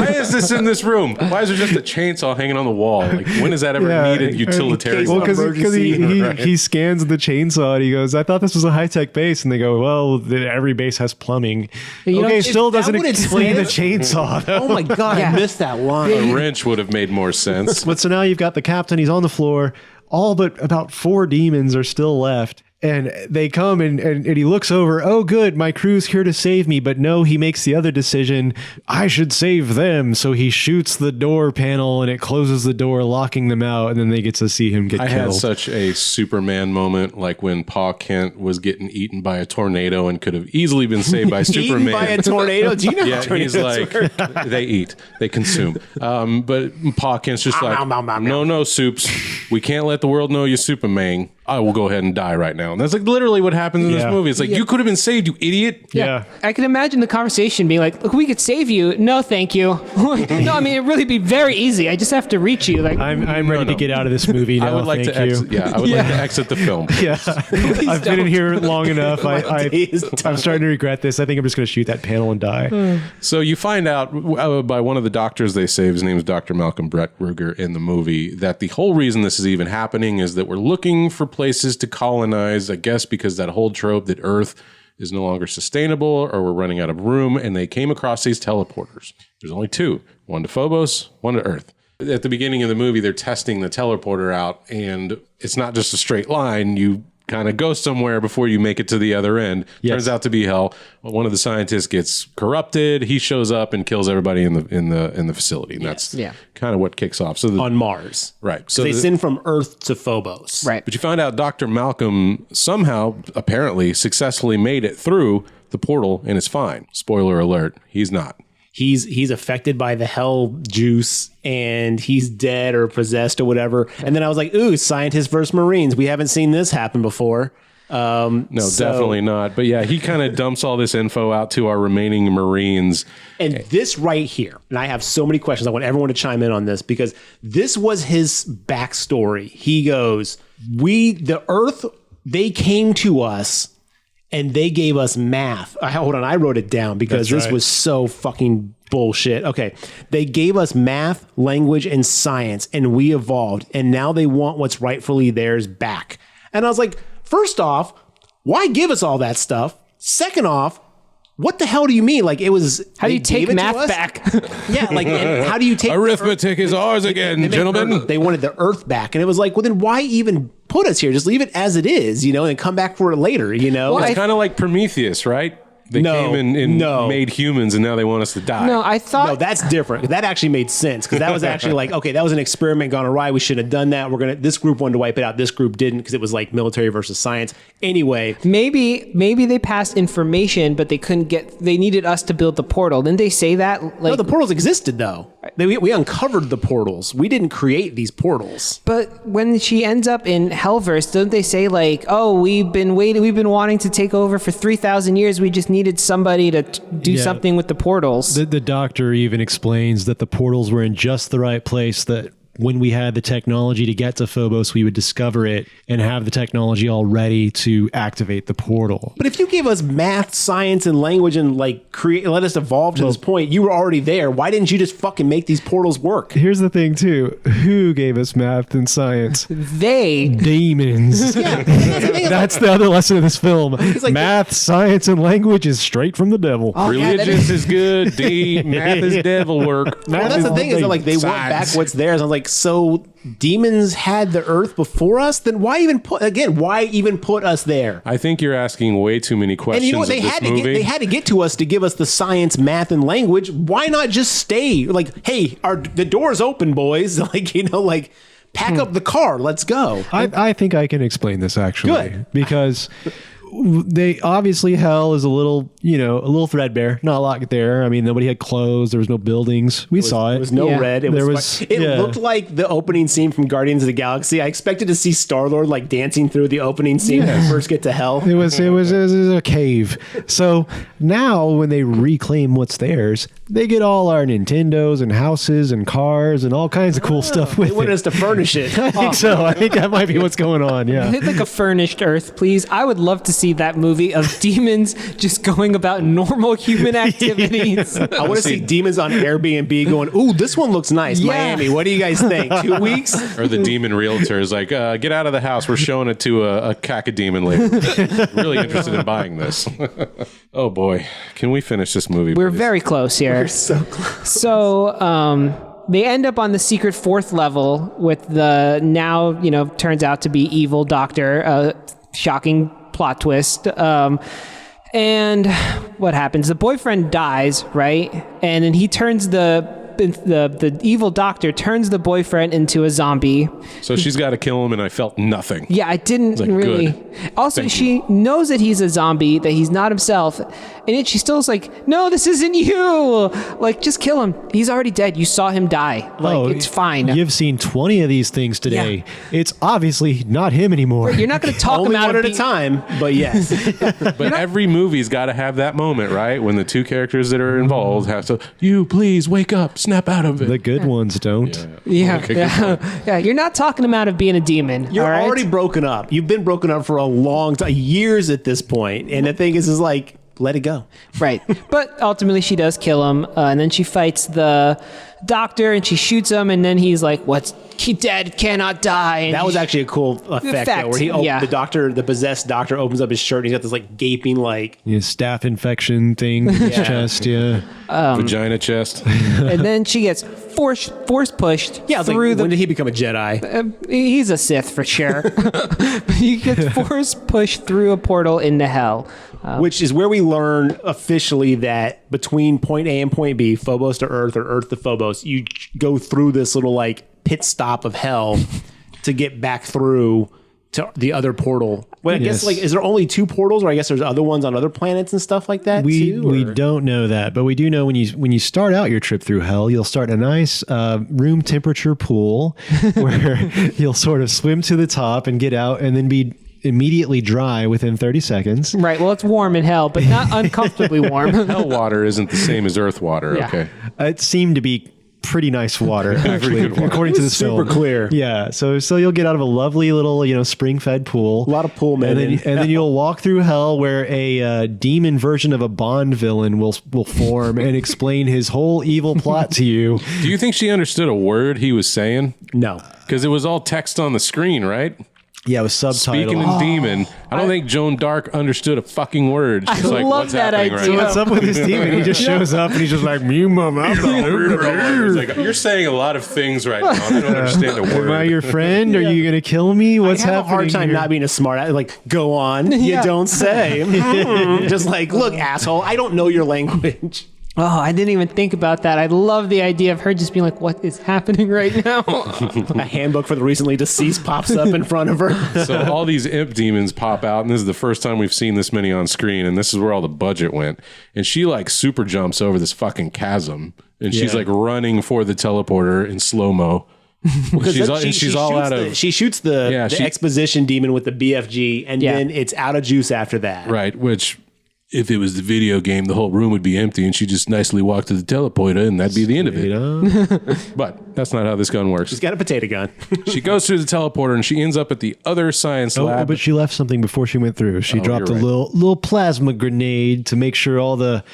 is this in this room? Why is there just a chainsaw hanging on the wall? Like, when is that ever needed utilitarian? Well, because Emergency. he scans the chainsaw and he goes, I thought this was a high-tech base. And they go, well, every base has plumbing. know, Okay, is still that doesn't what it explain the says? chainsaw, though. oh my God, Yeah. I missed that line. A wrench would have made more sense. But so now you've got the captain. He's on the floor. All but about 4 demons are still left. And they come and he looks over. Oh, good. My crew's here to save me. But no, he makes the other decision. I should save them. So he shoots the door panel and it closes the door, locking them out. And then they get to see him get I killed. had such a Superman moment, like when Pa Kent was getting eaten by a tornado and could have easily been saved by Superman. Eaten by a tornado. Do you know? how Yeah, he's tornadoes like, work? they eat, they consume. But Pa Kent's just like, no, Soups, we can't let the world know you're Superman. I will go ahead and die right now. And that's like literally what happens in this Yeah. movie. It's like, you could have been saved, you idiot. Yeah. I can imagine the conversation being like, "Look, we could save you." No, thank you. No, I mean it'd really be very easy. I just have to reach you. Like, I'm ready to get out of this movie now. I would like Thank to you. exit. Yeah, I would like to exit the film. Yeah, I've been in here long enough. I'm starting to regret this. I think I'm just going to shoot that panel and die. So you find out by one of the doctors they save, his name is Dr. Malcolm Brett Ruger in the movie, that the whole reason this is even happening is that we're looking for places to colonize, I guess because that whole trope that Earth is no longer sustainable or we're running out of room, and they came across these teleporters. There's only 2, one to Phobos, one to Earth. At the beginning of the movie, they're testing the teleporter out, and it's not just a straight line. You kind of go somewhere before you make it to the other end. Yes. Turns out to be hell. One of the scientists gets corrupted. He shows up and kills everybody in the facility. And that's kind of what kicks off. So on Mars. right. So they send from Earth to Phobos. right. But you find out Dr. Malcolm somehow, apparently, successfully made it through the portal and is fine. Spoiler alert, he's not. He's affected by the hell juice and he's dead or possessed or whatever. And then I was like, ooh, scientists versus Marines. We haven't seen this happen before. No, definitely not. But yeah, he kind of dumps all this info out to our remaining Marines. And this right here, and I have so many questions. I want everyone to chime in on this because this was his backstory. He goes, the Earth, they came to us and they gave us math. Hold on, I wrote it down because this was so fucking bullshit. Okay, they gave us math, language, and science, and we evolved. And now they want what's rightfully theirs back. And I was like, first off, why give us all that stuff? Second off, what the hell do you mean? Like it was. How do you they gave take it to math us? back? Yeah, like and how do you take Arithmetic is ours again, gentlemen. They wanted the Earth back, and it was like, well, then why even put us here? Just leave it as it is, and come back for it later, It's kind of like Prometheus, right? They came and made humans, and now they want us to die. No, I thought No, that's different. That actually made sense because that was actually like, okay, that was an experiment gone awry. We should have done that. This group wanted to wipe it out. This group didn't because it was like military versus science. Anyway, maybe they passed information, but they needed us to build the portal. Didn't they say that? Like, no, the portals existed though. We uncovered the portals. We didn't create these portals. but when she ends up in Hellverse, don't they say like, oh, we've been wanting to take over for 3,000 years. We just needed somebody to do something with the portals. The doctor even explains that the portals were in just the right place, that when we had the technology to get to Phobos, we would discover it and have the technology all ready to activate the portal. But if you gave us math, science, and language and like let us evolve to this point, you were already there. Why didn't you just fucking make these portals work? Here's the thing, too. Who gave us math and science? Demons. That's the other lesson of this film. Like math, science, and language is straight from the devil. Religious is good. Math is devil work. Well, that's the thing is that like they went back what's theirs. I was like, so demons had the earth before us? Then why even put us there? I think you're asking way too many questions. And you know what? They had to get to us to give us the science, math, and language. Why not just stay? Like, hey, the door's open, boys. Like, pack up the car. Let's go. I think I can explain this actually. Good. Because they obviously hell is a little threadbare. Not a lot there. I mean, nobody had clothes. There was no buildings. We saw it. There was no red. It There looked like the opening scene from Guardians of the Galaxy. I expected to see Star-Lord like dancing through the opening scene when we first get to hell. It was a cave. So now when they reclaim what's theirs, they get all our Nintendos and houses and cars and all kinds of cool stuff with They wanted it. us to furnish it. I think so. I think that might be what's going on. Yeah. Hit like a furnished Earth, please. I would love to see that movie of demons just going about normal human activities. I want to see demons on Airbnb going, ooh, this one looks nice. Yeah. Miami, what do you guys think? 2 weeks? Or the demon realtor is like, get out of the house. We're showing it to a cacodemon later. Really interested in buying this. Oh boy. Can we finish this movie? We're please? very close here. We're so close. So, they end up on the secret 4th level with the now, turns out to be evil doctor. Shocking plot twist. And what happens? The boyfriend dies, right? And then he turns the evil doctor turns the boyfriend into a zombie. So she's got to kill him, and I felt nothing. Yeah, I didn't like, really. good. Also, Thank she knows that he's a zombie, that he's not himself, and yet she still is like, "No, this isn't you. Like, just kill him. He's already dead. You saw him die. Like, it's fine." You've seen 20 of these things today. It's obviously not him anymore. You're not going to talk Only him out one of at a time, but yes. But every movie's got to have that moment, right? When the two characters that are involved have to, you please wake up, snap out of it. The good ones don't. Yeah. You're not talking him out of being a demon. You're all right? already broken up. You've been broken up for a long time, years at this point. And the thing is like, let it go. Right. But ultimately she does kill him. And then she fights the doctor and she shoots him. And then he's like, what's he dead, cannot die. And That was actually a cool effect though, where the possessed doctor opens up his shirt and he's got this like gaping like Staph infection thing in his chest. Yeah. Vagina chest. and then she gets force pushed through when did he become a Jedi? He's a Sith for sure. But he gets force pushed through a portal into hell. Which is where we learn officially that between point A and point B, Phobos to Earth or Earth to Phobos, you go through this little like pit stop of hell to get back through to the other portal. Well, I guess like, is there only 2 portals, or I guess there's other ones on other planets and stuff like that too? We don't know that, but we do know when you start out your trip through hell, you'll start in a nice room temperature pool where you'll sort of swim to the top and get out and then be immediately dry within 30 seconds. Right. Well, it's warm in hell, but not uncomfortably warm. Hell water isn't the same as earth water. Yeah. Okay. It seemed to be pretty nice water, actually, good water. according to this film. Super clear. Yeah. So you'll get out of a lovely little, spring-fed pool. A lot of pool men. And then you'll walk through hell where a demon version of a Bond villain will form and explain his whole evil plot to you. Do you think she understood a word he was saying? No. Because it was all text on the screen, right? Yeah, it was subtitled. Speaking in demon, I don't think Joan Dark understood a fucking word. She's like, love what's that happening idea. right What's up with this demon? He just shows up and he's just like, "Me, mama." now? Like, you're saying a lot of things right now. I don't understand a word. Am I your friend? Are you gonna kill me? What's I have happening? a hard time here? not being a smart. Like, go on. You don't say. Just like, look, asshole. I don't know your language. Oh, I didn't even think about that. I love the idea of her just being like, what is happening right now? A handbook for the recently deceased pops up in front of her. So all these imp demons pop out, and this is the first time we've seen this many on screen, and this is where all the budget went. And she like super jumps over this fucking chasm, and she's like running for the teleporter in slow-mo. She's all out of... She shoots the she- exposition demon with the BFG, and then it's out of juice after that. Right, which... if it was the video game, the whole room would be empty, and she just nicely walked to the teleporter, and that'd be the end of it. But that's not how this gun works. She's got a potato gun. She goes through the teleporter, and she ends up at the other science lab. But she left something before she went through. She dropped a you're right. little plasma grenade to make sure all the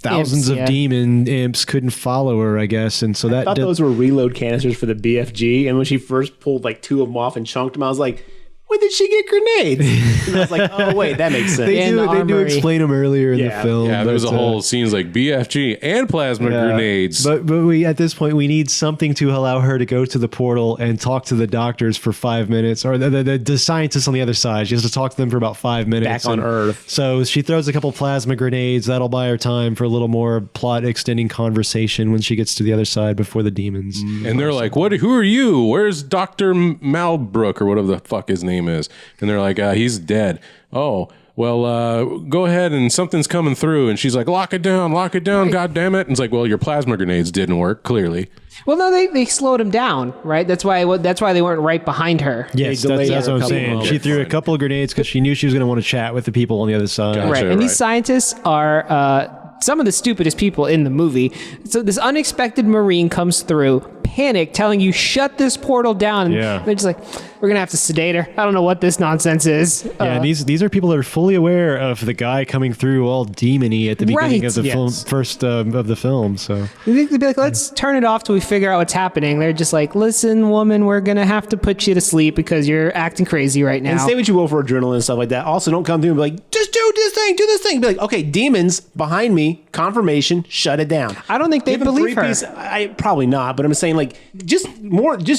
thousands Imps, of demon imps couldn't follow her, I guess. And so I thought those were reload canisters for the BFG, and when she first pulled like 2 of them off and chunked them, I was like, when did she get grenades? And I was like, oh, wait, that makes sense. they do armory. explain them earlier in the film. Yeah, there was a but, whole scenes like BFG and plasma grenades. But we at this point we need something to allow her to go to the portal and talk to the doctors for 5 minutes, or the scientists on the other side. She has to talk to them for about 5 minutes. Back on Earth. So she throws a couple plasma grenades. That'll buy her time for a little more plot extending conversation when she gets to the other side before the demons. And they're like, "What? Who are you? Where's Dr. Malbrook or whatever the fuck his name is?" And they're like, "He's dead." Oh, well, go ahead and something's coming through. And she's like, lock it down, God damn it. And it's like, well, your plasma grenades didn't work, clearly. Well, no, they slowed him down, right? That's why they weren't right behind her. Yes, They delayed that's her what a I'm couple saying. moments. She threw a couple of grenades because she knew she was going to want to chat with the people on the other side. Gotcha. Right. And right. these scientists are some of the stupidest people in the movie. So this unexpected Marine comes through, panic, telling you, shut this portal down. Yeah. And they're just like, we're going to have to sedate her. I don't know what this nonsense is. Yeah, these are people that are fully aware of the guy coming through all demony at the beginning Right. of the film, Yes. first of the film. So They'd be like, let's turn it off till we figure out what's happening. They're just like, listen, woman, we're going to have to put you to sleep because you're acting crazy right now. And say what you will for adrenaline and stuff like that. Also, don't come through and be like, just do this thing. Be like, okay, demons behind me, confirmation, shut it down. I don't think they Give them believe her. I probably not, but I'm saying like, just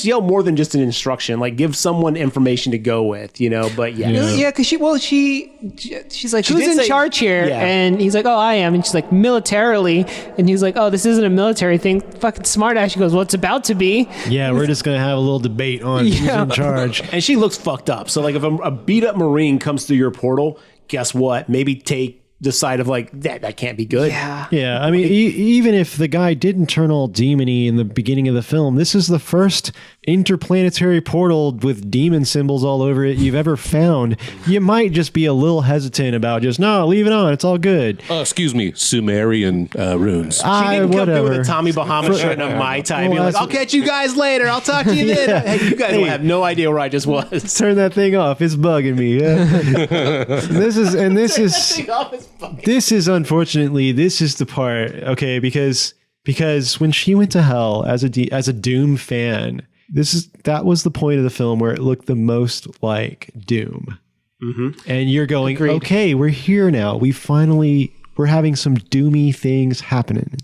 yell more than just an instruction. Like, give someone information to go with, But Yeah, because she's like, who's did in say- charge here? Yeah. And he's like, oh, I am. And she's like, militarily. And he's like, oh, this isn't a military thing. Fucking smartass. She goes, well, it's about to be. yeah, we're just gonna have a little debate on who's Yeah. in charge. And she looks fucked up. So like, if a beat up Marine comes through your portal, guess what? Maybe take the side of like that can't be good. Yeah. Yeah, I mean, even if the guy didn't turn all demony in the beginning of the film, this is the first interplanetary portal with demon symbols all over it you've ever found. You might just be a little hesitant about no, leave it on. It's all good. Excuse me, Sumerian runes. She didn't come through with Whatever. a Tommy Bahama shirt and a Mai Tai. Being like, that's- I'll catch you guys later. I'll talk to you then. Hey, you guys will have no idea where I just was. Turn that thing off. It's bugging me. Yeah. This is unfortunately the part. Okay, because when she went to hell as a Doom fan, that was the point of the film where it looked the most like Doom. And you're going, okay, we're here now. We're having some doomy things happening.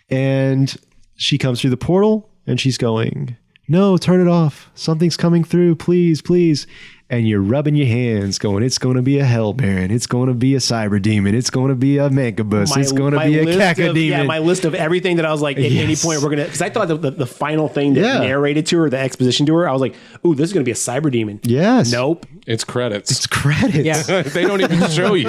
And she comes through the portal and she's going, no, turn it off. Something's coming through. Please, please. And you're rubbing your hands going, it's going to be a hell baron. It's going to be a cyber demon. It's going to be a mancubus. It's going to be a cacodemon. Yeah, my list of everything that I was like, at any point we're going to, because I thought the final thing that narrated to her, the exposition to her, I was like, ooh, this is going to be a cyber demon. Yes. Nope. It's credits. It's credits. Yeah. They don't even show you.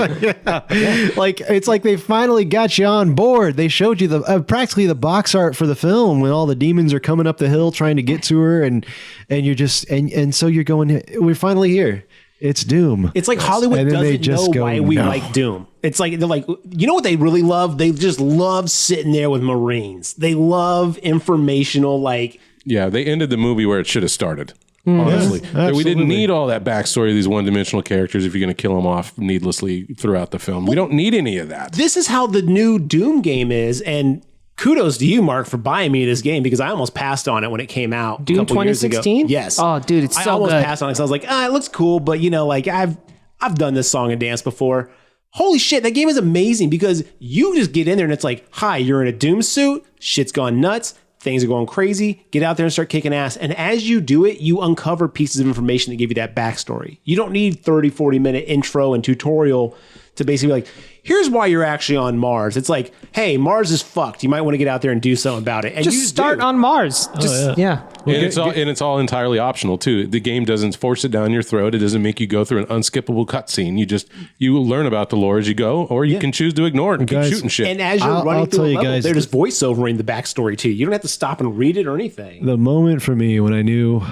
Like, it's like they finally got you on board. They showed you practically the box art for the film when all the demons are coming up the hill trying to get to her. And you're just, and so you're going, we're finally here. It's Doom. It's like Hollywood And then they doesn't just know go, why we no. like Doom. It's like, they're like, you know what they really love? They just love sitting there with Marines. They love informational, like, Yeah, they ended the movie where it should have started. Honestly, we didn't need all that backstory of these one-dimensional characters if you're going to kill them off needlessly throughout the film. We don't need any of that. this is how the new Doom game is, and kudos to you, Mark, for buying me this game because I almost passed on it when it came out. Doom 2016? Yes. Oh, dude, it's so I almost good. passed on it because I was like, it looks cool, but like I've done this song and dance before. Holy shit, that game is amazing because you just get in there and it's like, hi, you're in a Doom suit, shit's gone nuts, things are going crazy, get out there and start kicking ass. And as you do it, you uncover pieces of information that give you that backstory. You don't need 30, 40-minute intro and tutorial to basically be like, here's why you're actually on Mars. It's like, hey, Mars is fucked. You might want to get out there and do something about it. And Just you start do. on Mars. Yeah. And it's all entirely optional too. The game doesn't force it down your throat. It doesn't make you go through an unskippable cutscene. You learn about the lore as you go, or you can choose to ignore it and keep shooting shit. And as you're I'll running tell through a you level, guys they're just voiceovering the backstory to you. You don't have to stop and read it or anything. The moment for me when I knew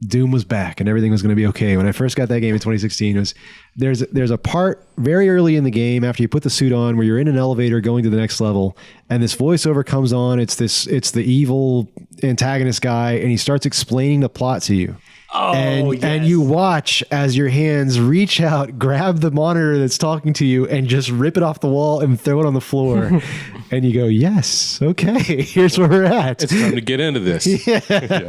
Doom was back and everything was going to be okay, when I first got that game in 2016, was there's a part very early in the game after you put the suit on where you're in an elevator going to the next level, and this voiceover comes on. It's the evil antagonist guy, and he starts explaining the plot to you. And you watch as your hands reach out, grab the monitor that's talking to you, and just rip it off the wall and throw it on the floor. And you go, yes, okay, here's where we're at. It's time to get into this.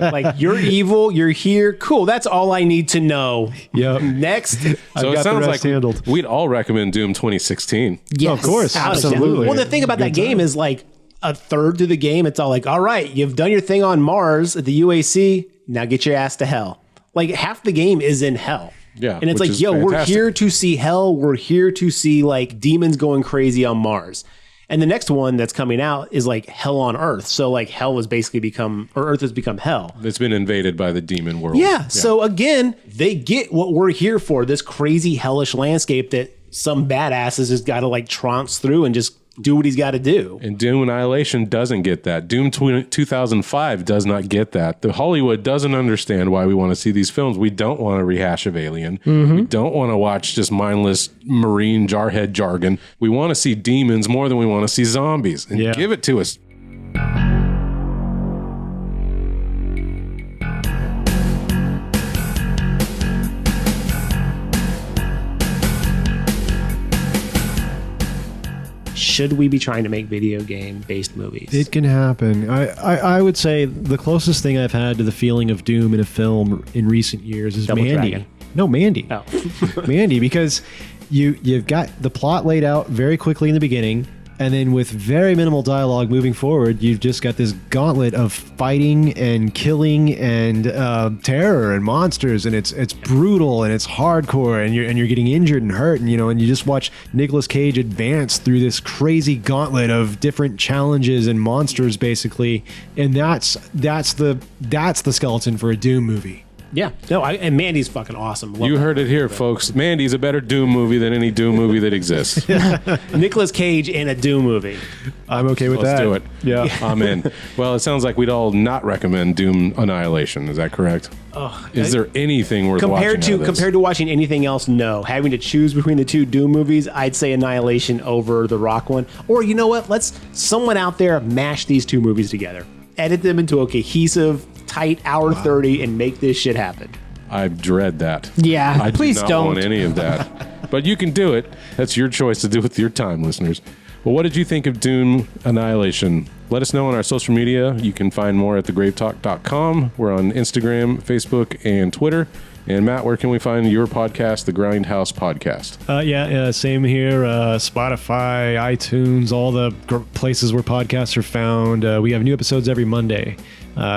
Like, you're evil, you're here, cool, that's all I need to know. Yep. Next. So it sounds like handled. we'd all recommend Doom 2016. Yes. Of course. Absolutely. Well, the thing about that game is like a third to the game, it's all like, all right, you've done your thing on Mars at the UAC, now get your ass to hell. Like half the game is in hell. Yeah. And it's which like, is yo, we're fantastic. here to see hell. We're here to see like demons going crazy on Mars. And the next one that's coming out is like hell on Earth. So like hell has basically become, or Earth has become hell. It's been invaded by the demon world. Yeah. So again, they get what we're here for, this crazy hellish landscape that some badass has just got to like trounce through and just do what he's got to do. And Doom Annihilation doesn't get that. Doom 2005 does not get that. The Hollywood doesn't understand why we want to see these films. We don't want a rehash of Alien. We don't want to watch just mindless marine jarhead jargon. We want to see demons more than we want to see zombies. And give it to us. Should we be trying to make video game based movies? It can happen. I would say the closest thing I've had to the feeling of Doom in a film in recent years is Double Mandy. Dragon. No, Mandy. Oh. Mandy, because you've got the plot laid out very quickly in the beginning, and then with very minimal dialogue moving forward, you've just got this gauntlet of fighting and killing and terror and monsters, and it's brutal and it's hardcore, and you're getting injured and hurt, and and you just watch Nicolas Cage advance through this crazy gauntlet of different challenges and monsters, basically, and that's the skeleton for a Doom movie. Yeah. No, and Mandy's fucking awesome. Love You that. heard it here, folks. Mandy's a better Doom movie than any Doom movie that exists. Nicolas Cage in a Doom movie. I'm okay with Let's that. do it. Yeah. I'm in. Well, it sounds like we'd all not recommend Doom Annihilation. Is that correct? Is there anything worth watching out of this? Compared to watching anything else, no. Having to choose between the two Doom movies, I'd say Annihilation over the Rock one. Or you know what? Let's someone out there mash these two movies together. Edit them into a cohesive, tight hour 30 and make this shit happen. I dread that. Yeah, I please do not don't. want any of that. But you can do it. That's your choice to do with your time, listeners. Well, what did you think of Doom Annihilation? Let us know on our social media. You can find more at thegravetalk.com. We're on Instagram, Facebook, and Twitter. And Matt, where can we find your podcast, The Grindhouse Podcast? Same here. Spotify, iTunes, all the places where podcasts are found. We have new episodes every Monday.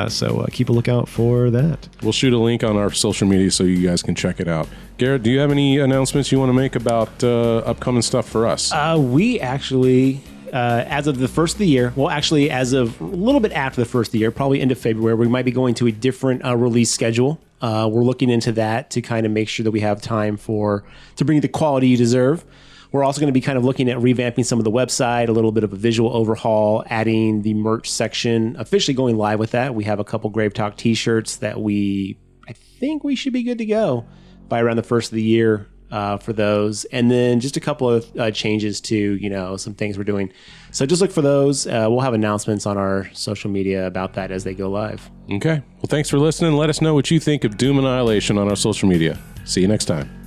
So keep a lookout for that. We'll shoot a link on our social media so you guys can check it out. Garrett, do you have any announcements you want to make about upcoming stuff for us? We actually, as of the first of the year, well, actually, as of a little bit after the first of the year, probably end of February, we might be going to a different release schedule. We're looking into that to kind of make sure that we have time to bring you the quality you deserve. We're also going to be kind of looking at revamping some of the website, a little bit of a visual overhaul, adding the merch section, officially going live with that. We have a couple Grave Talk t-shirts that I think we should be good to go by around the first of the year for those. And then just a couple of changes to, some things we're doing. So just look for those. We'll have announcements on our social media about that as they go live. Okay. Well, thanks for listening. Let us know what you think of Doom Annihilation on our social media. See you next time.